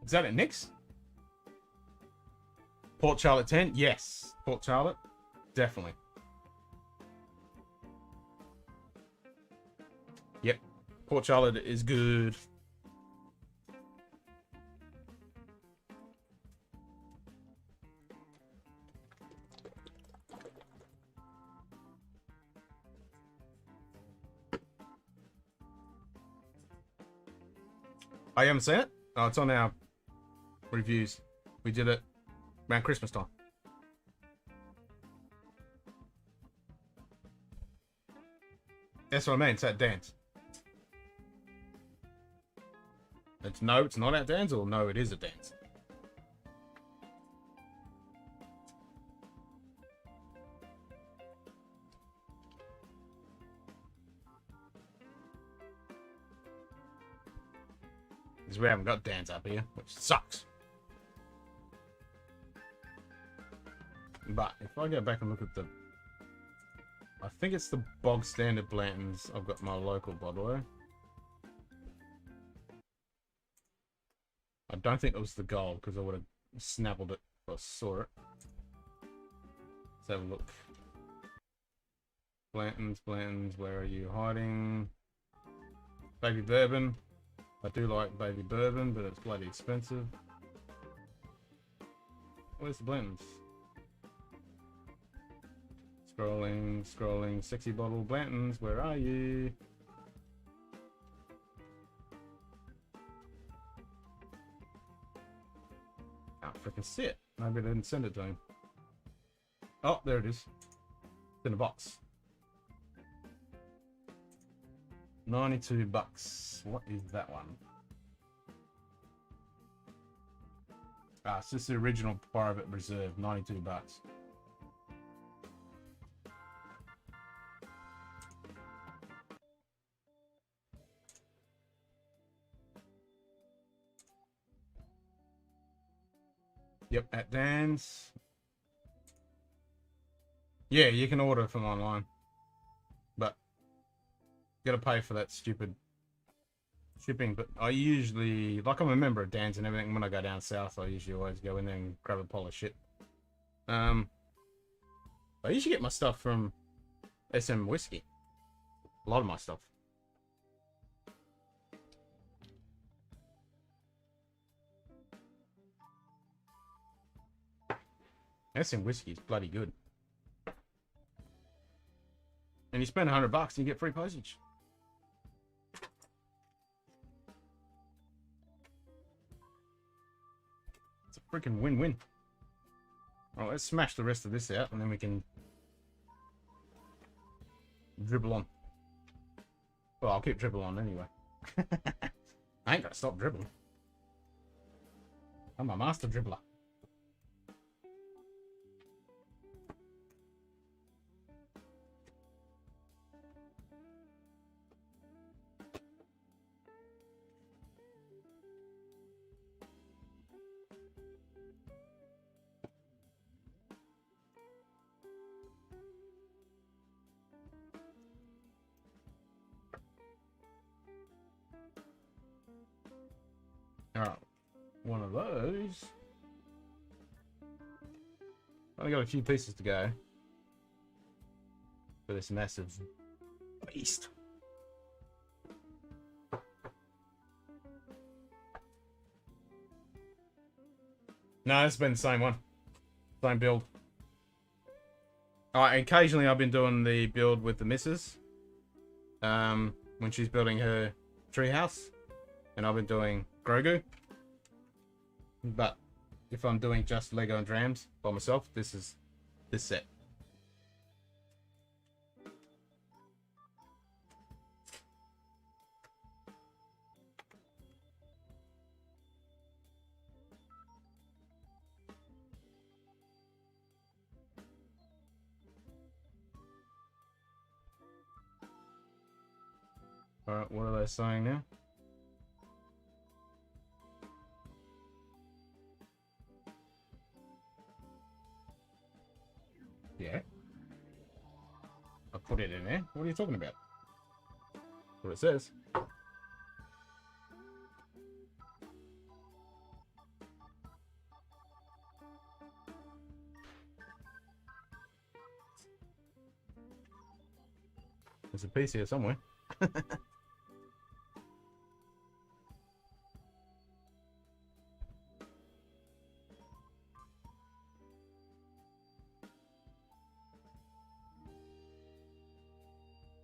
Is that at Nick's? Port Charlotte 10? Yes. Port Charlotte? Definitely. Yep. Port Charlotte is good. I haven't seen it. Oh, it's on our reviews. We did it around Christmas time. That's what I mean. It's at Dan's. It's no, it's not at Dan's, or no, it is at Dan's. Because we haven't got Dan's up here, which sucks. But if I go back and look at the... I think it's the bog standard Blantons. I've got my local bottler. I don't think it was the gold, because I would have snappled it if I saw it. Let's have a look. Blantons, where are you hiding? Baby bourbon. I do like baby bourbon, but it's bloody expensive. Where's the Blantons? Scrolling. Sexy bottle Blantons, where are you? Can't freaking see it. Maybe they didn't send it to him. Oh, there it is. It's in a box. $92. What is that one? Ah, it's just the original Private Reserve. $92. Yep, at Dan's. Yeah, you can order from online. But you gotta pay for that stupid shipping. But I usually, like, I'm a member of Dan's and everything. When I go down south, I usually always go in there and grab a pile of shit. I usually get my stuff from SM Whisky. A lot of my stuff. SM Whisky is bloody good. And you spend $100 and you get free postage. It's a freaking win-win. Alright, let's smash the rest of this out and then we can dribble on. Well, I'll keep dribble on anyway. I ain't gonna stop dribbling. I'm a master dribbler. Alright, one of those. Only got a few pieces to go for this massive beast. No, it's been the same one. Same build. Alright, occasionally I've been doing the build with the missus. When she's building her treehouse. And I've been doing Grogu. But if I'm doing just Lego and Drams by myself, this is this set. Alright, what are they saying now? Yeah. I put it in there. What are you talking about? What it says. There's a piece here somewhere.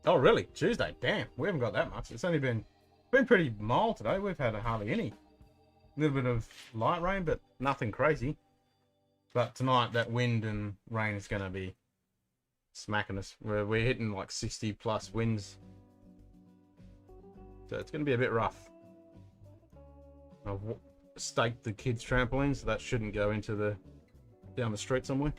Oh, really? Tuesday? Damn, we haven't got that much. It's only been pretty mild today. We've had hardly any. A little bit of light rain, but nothing crazy. But tonight, that wind and rain is going to be smacking us. We're hitting like 60 plus winds. So it's going to be a bit rough. I've staked the kids' trampoline, so that shouldn't go into down the street somewhere.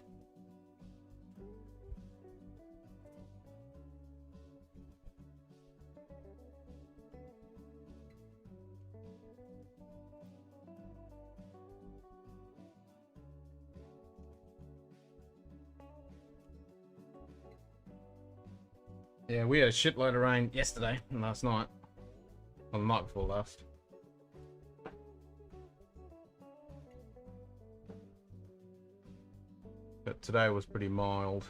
Yeah, we had a shitload of rain yesterday and last night. Or the night before last. But today was pretty mild.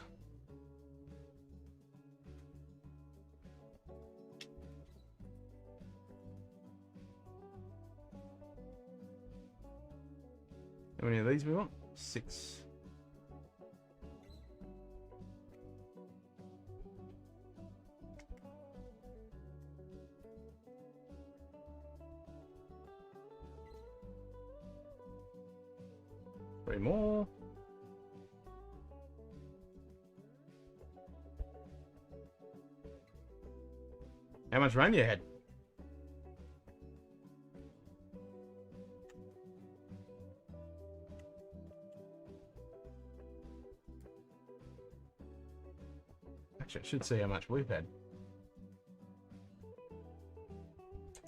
How many of these we want? 6. Three more. How much rain you had? Actually, I should see how much we've had.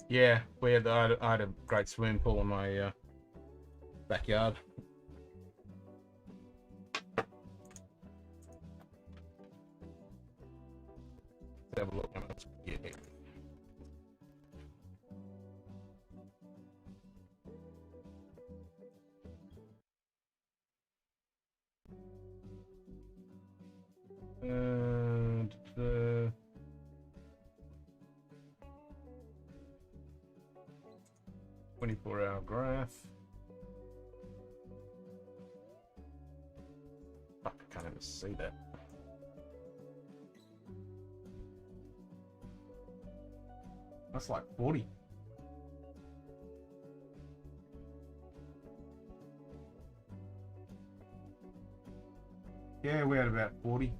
Yeah, I had a great swimming pool in my backyard. Let's have a look how much we get. 24-hour graph. Fuck, I can't even see that. That's like 40. Yeah, we're at about 40.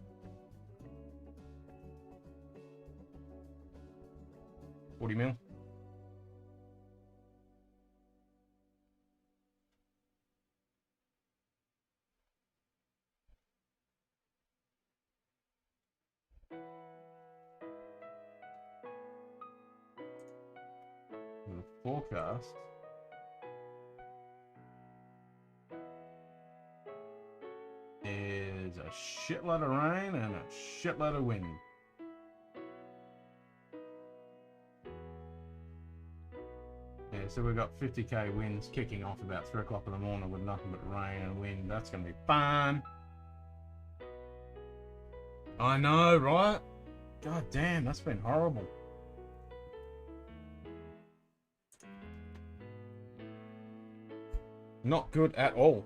$40 mil. The forecast is a shitload of rain and a shitload of wind. Yeah, so we've got 50k winds kicking off about 3 o'clock in the morning with nothing but rain and wind. That's going to be fun. I know, right? God damn, that's been horrible. Not good at all.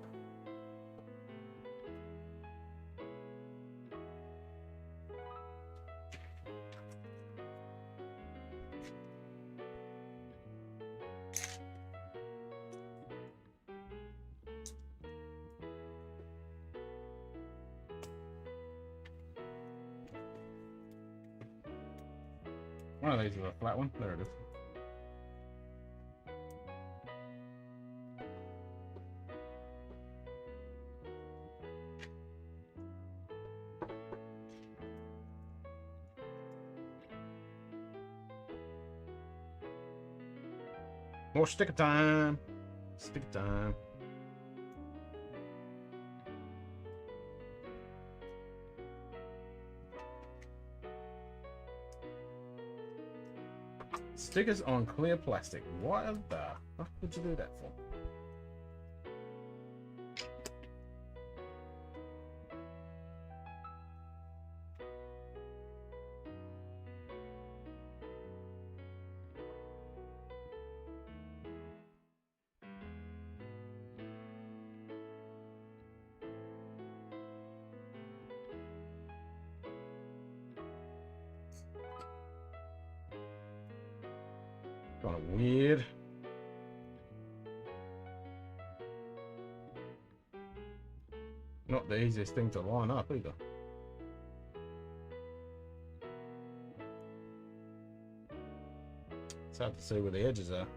One of these is a flat one. There it is. More sticker time. Sticker time. Stickers on clear plastic. What the fuck would you do that for? Kind of weird. Not the easiest thing to line up either. It's hard to see where the edges are.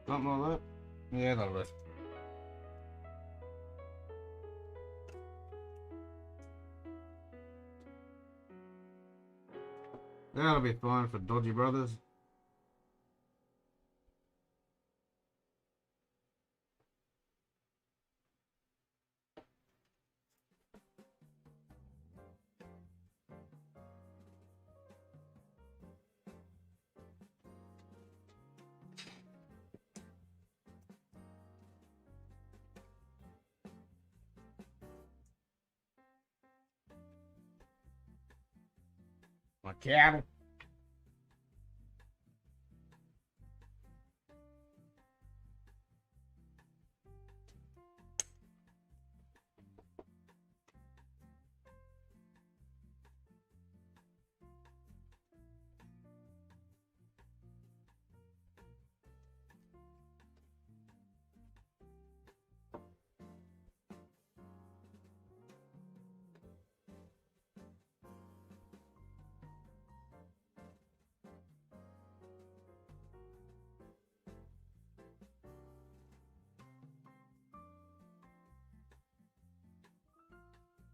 Something like that? Yeah, that'll do. That'll be fine for Dodgy Brothers. My cattle.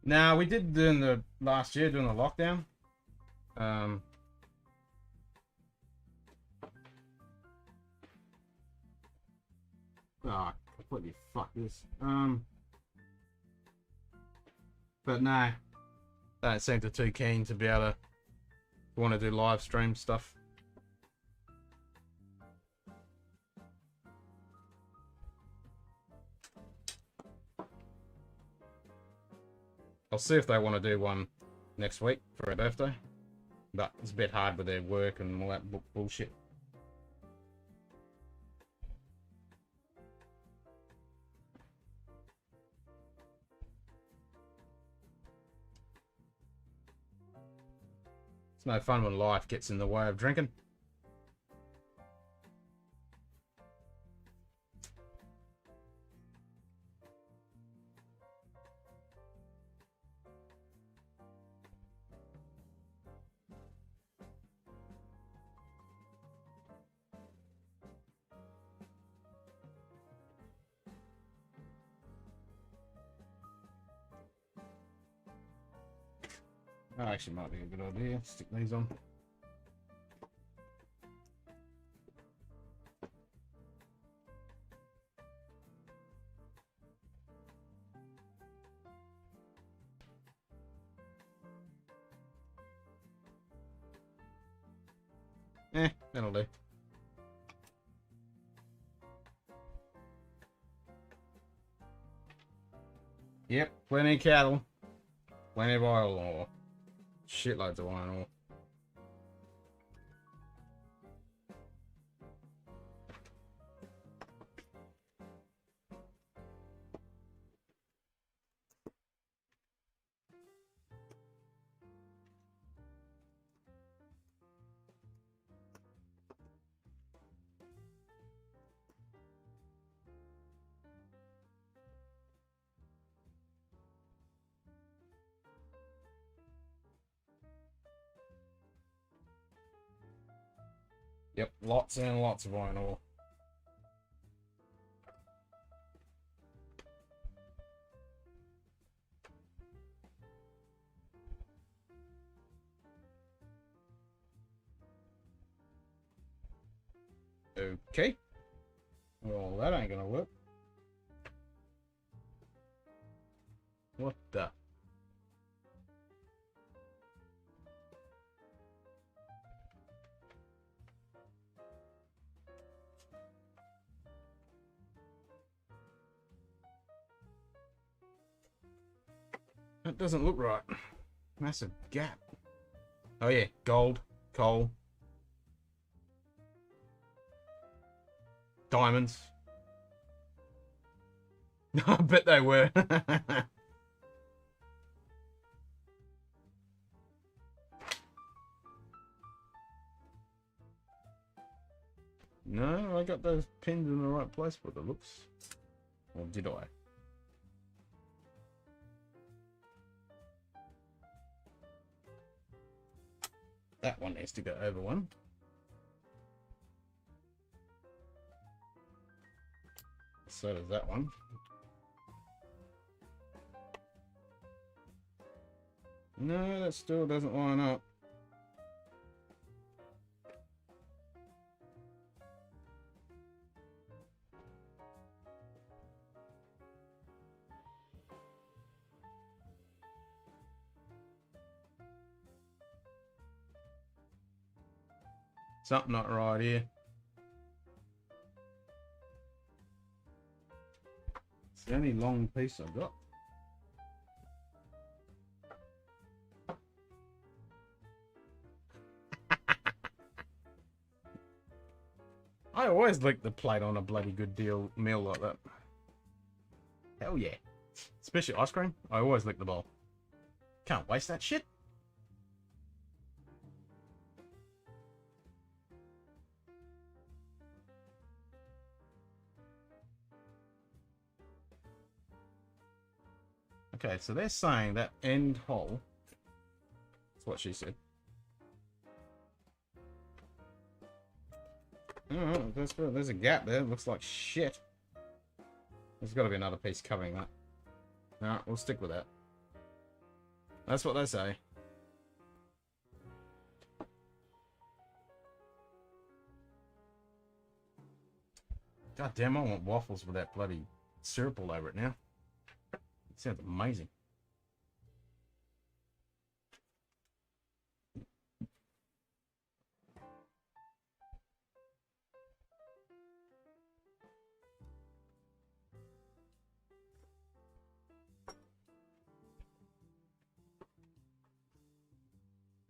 Now we did in the last year during the lockdown. Oh, completely fuck this. But no, don't seem too keen to be able to want to do live stream stuff. I'll see if they want to do one next week for her birthday. But it's a bit hard with their work and all that bullshit. It's no fun when life gets in the way of drinking. Oh, actually might be a good idea. Stick these on. That'll do. Yep, plenty of cattle. Plenty of oil ore. Shitloads of iron ore. Yep, lots and lots of iron ore. Okay. Well, that ain't gonna work. What the? That doesn't look right. Massive gap. Oh yeah, gold, coal, diamonds. I bet they were. No, I got those pinned in the right place for the looks. Or did I? That one needs to go over one. So does that one. No, that still doesn't line up. Something not right here. It's the only long piece I've got. I always lick the plate on a bloody good deal meal like that. Hell yeah. Especially ice cream. I always lick the bowl. Can't waste that shit. Okay, so they're saying that end hole. That's what she said. Oh, there's a gap there. It looks like shit. There's got to be another piece covering that. No, we'll stick with that. That's what they say. God damn, I want waffles with that bloody syrup all over it now. It sounds amazing.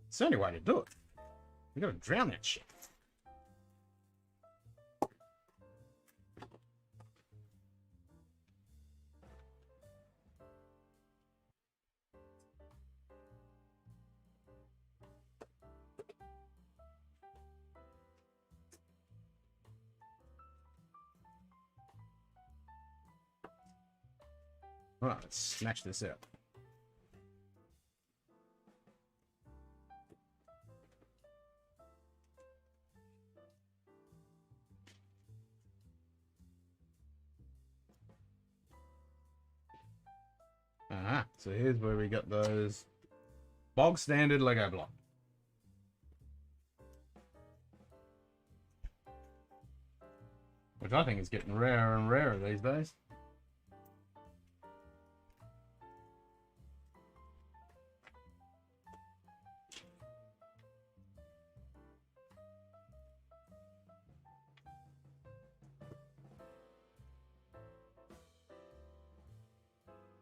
It's the only way to do it. You gotta drown that shit. Right, let's smash this out. So here's where we got those bog standard Lego block. Which I think is getting rarer and rarer these days.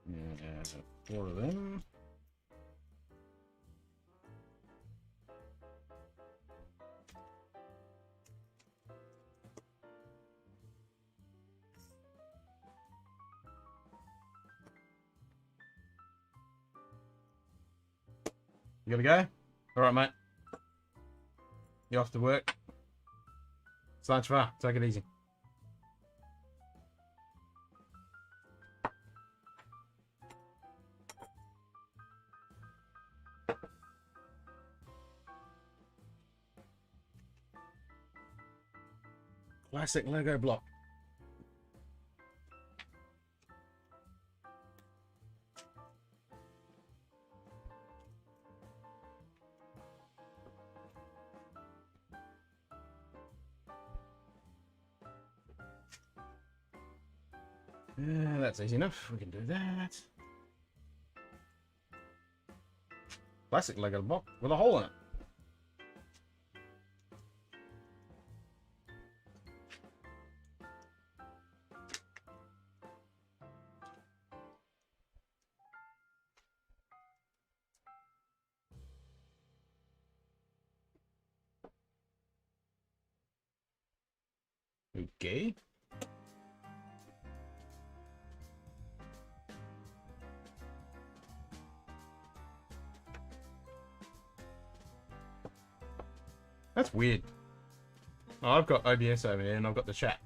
Yeah, 4 of them. You gotta go? Alright, mate. You off to work? It's lunch far. Take it easy. Classic Lego block. Yeah, that's easy enough. We can do that. Classic Lego block with a hole in it. Okay. That's weird. Oh, I've got OBS over here and I've got the chat.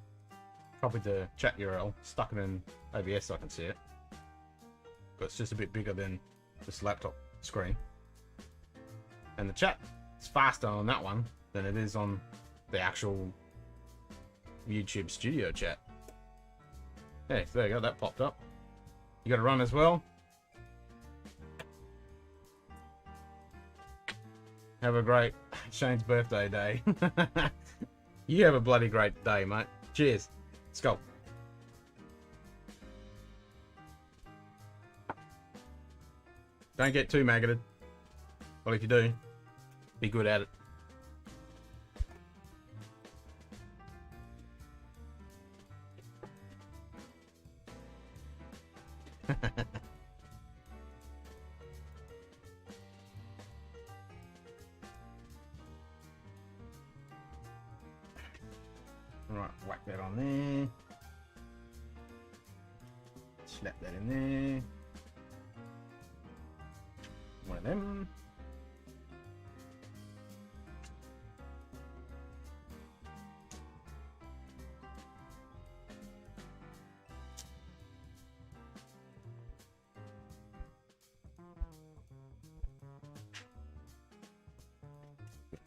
Copied the chat URL, stuck it in OBS so I can see it. But it's just a bit bigger than this laptop screen. And the chat is faster on that one than it is on the actual YouTube studio chat. Hey, there you go, that popped up. You got to run as well. Have a great Shane's birthday day. You have a bloody great day, mate. Cheers. Let's go. Don't get too maggoted. Well, if you do, be good at it. Right, whack that on there. Slap that in there. One of them.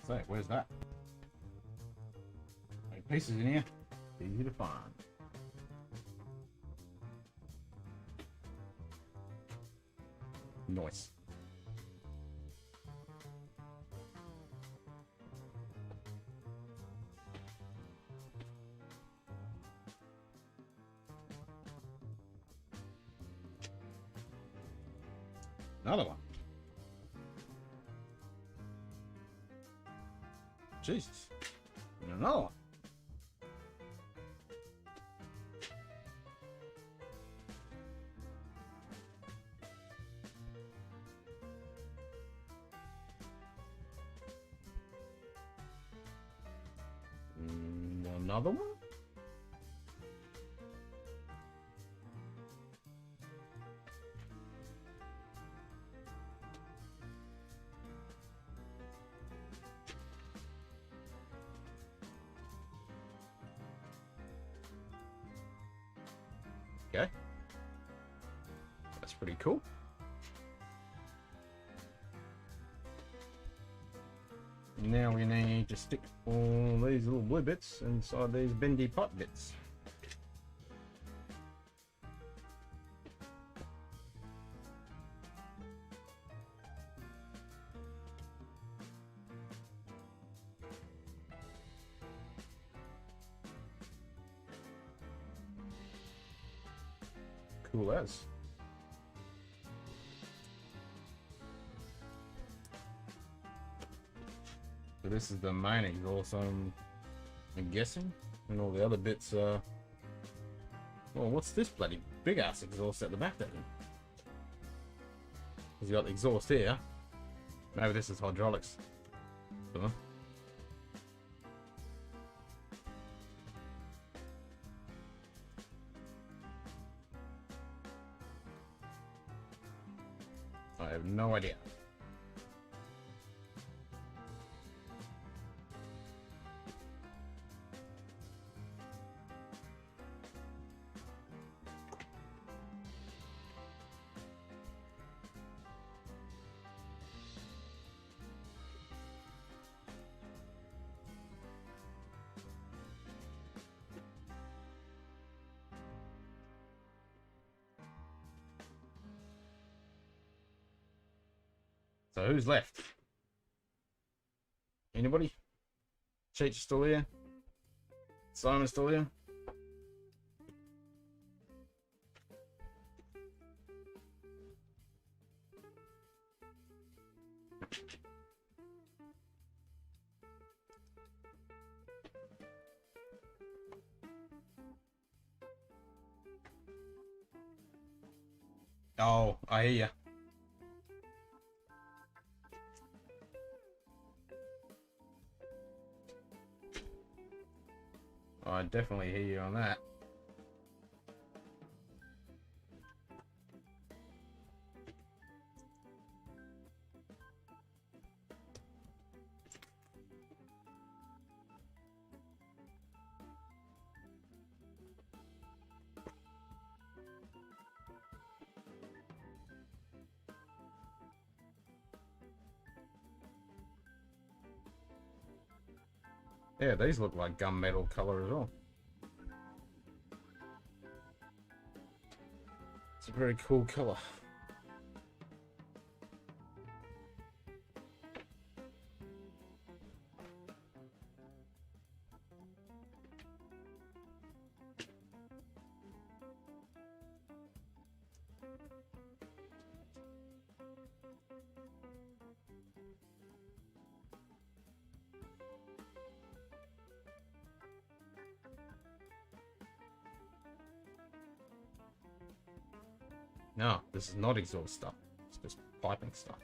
So, where's that? Pieces in here, easy to find. Nice. Another one. Jesus. And another one. Another one? Okay. That's pretty cool. Now we need to stick all these little blue bits inside these bendy pipe bits. Cool as. So this is the main exhaust, I'm guessing, and all the other bits are... Well, what's this bloody big ass exhaust at the back there? He's got the exhaust here. Maybe this is hydraulics. Huh? I have no idea. So who's left? Anybody? Cheech still here? Simon's still here? Oh, I hear ya. I definitely hear you on that. Yeah, these look like gunmetal color as well. It's a very cool color. No, this is not exhaust stuff. It's just piping stuff.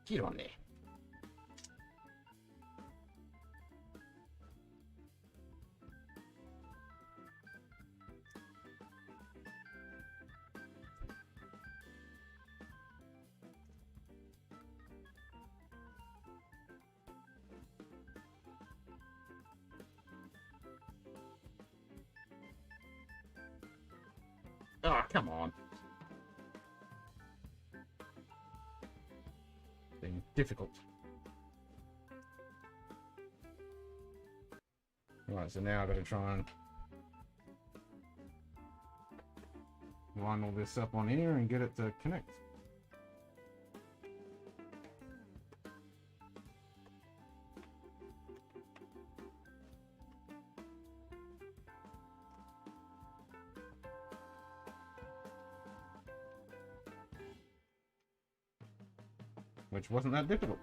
Get on there. Oh, come on. Being difficult. Right, so now I've got to try and line all this up on here and get it to connect. which wasn't that difficult.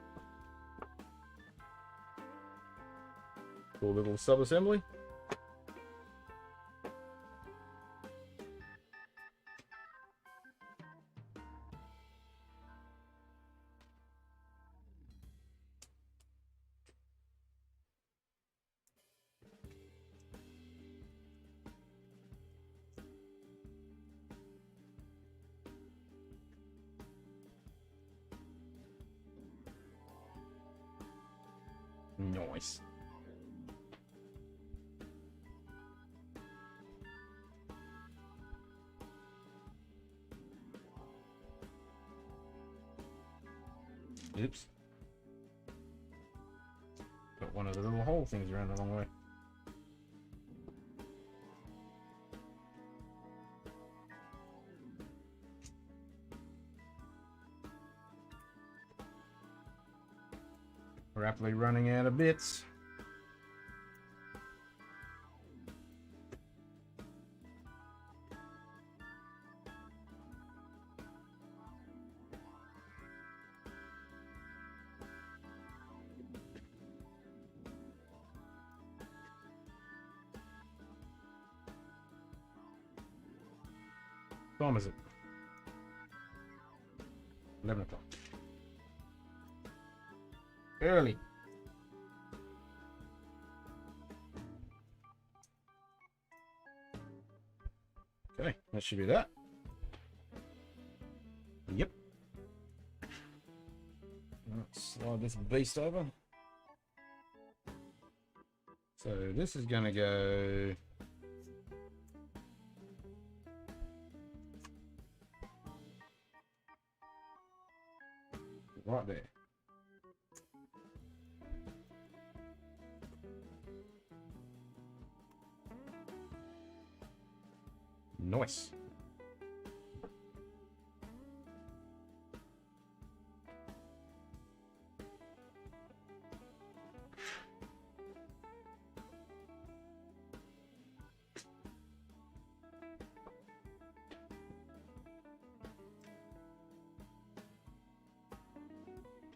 Cool little sub-assembly. Nice. Oops. Got one of the little hole things around the wrong way. Rapidly running out of bits. What time is it? 11 o'clock. Early. Okay, that should be that. Yep. Let's slide this beast over. So this is going to go right there. Nice.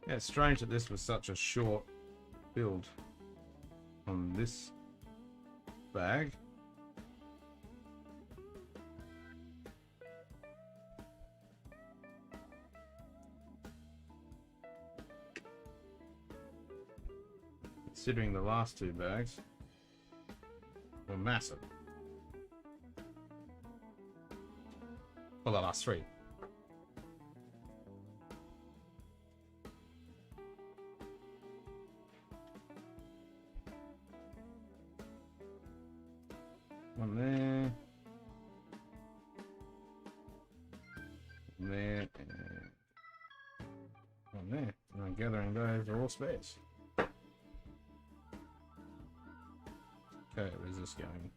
Yeah, it's strange that this was such a short build on this bag. Considering the last two bags were massive. Well, the last three. One there. One there. And one there. And I'm gathering those are all spares. Okay, where's this going?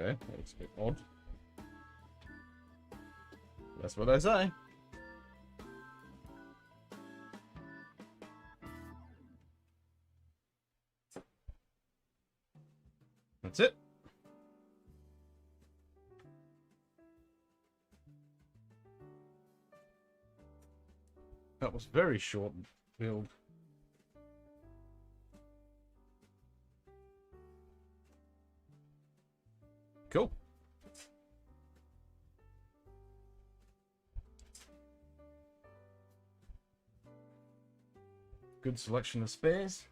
Okay, that's a bit odd. That's what I say. That's it. That was very short build. Cool. Good selection of spares.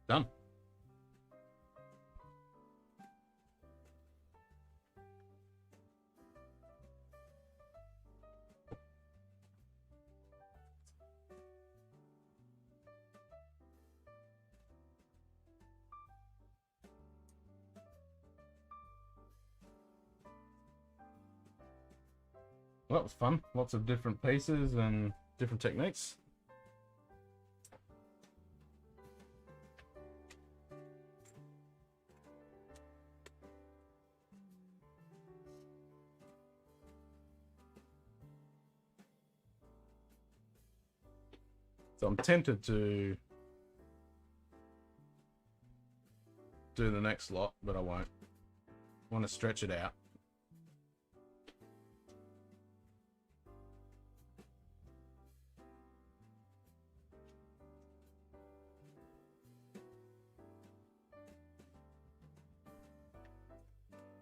Done. Well, that was fun. Lots of different pieces and different techniques. So I'm tempted to do the next lot, but I won't. I want to stretch it out.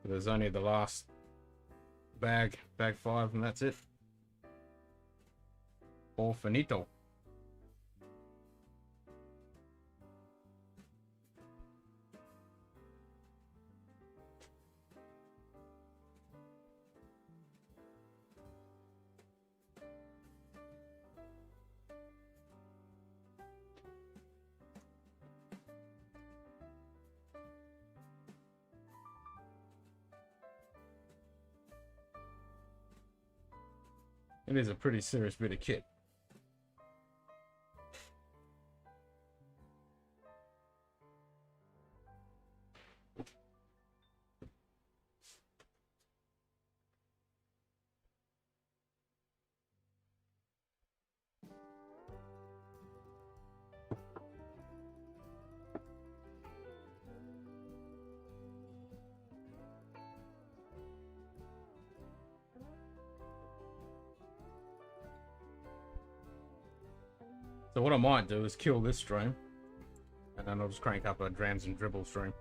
There's only the last bag 5, and that's it. All finito. It is a pretty serious bit of kit. So what I might do is kill this stream, and then I'll just crank up a drams and dribble stream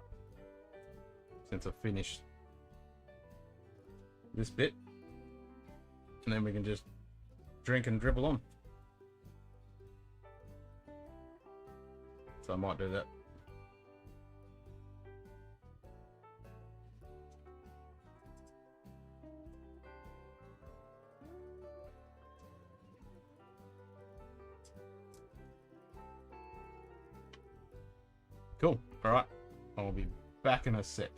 since I've finished this bit, and then we can just drink and dribble on. So I might do that. Cool. All right. I'll be back in a sec.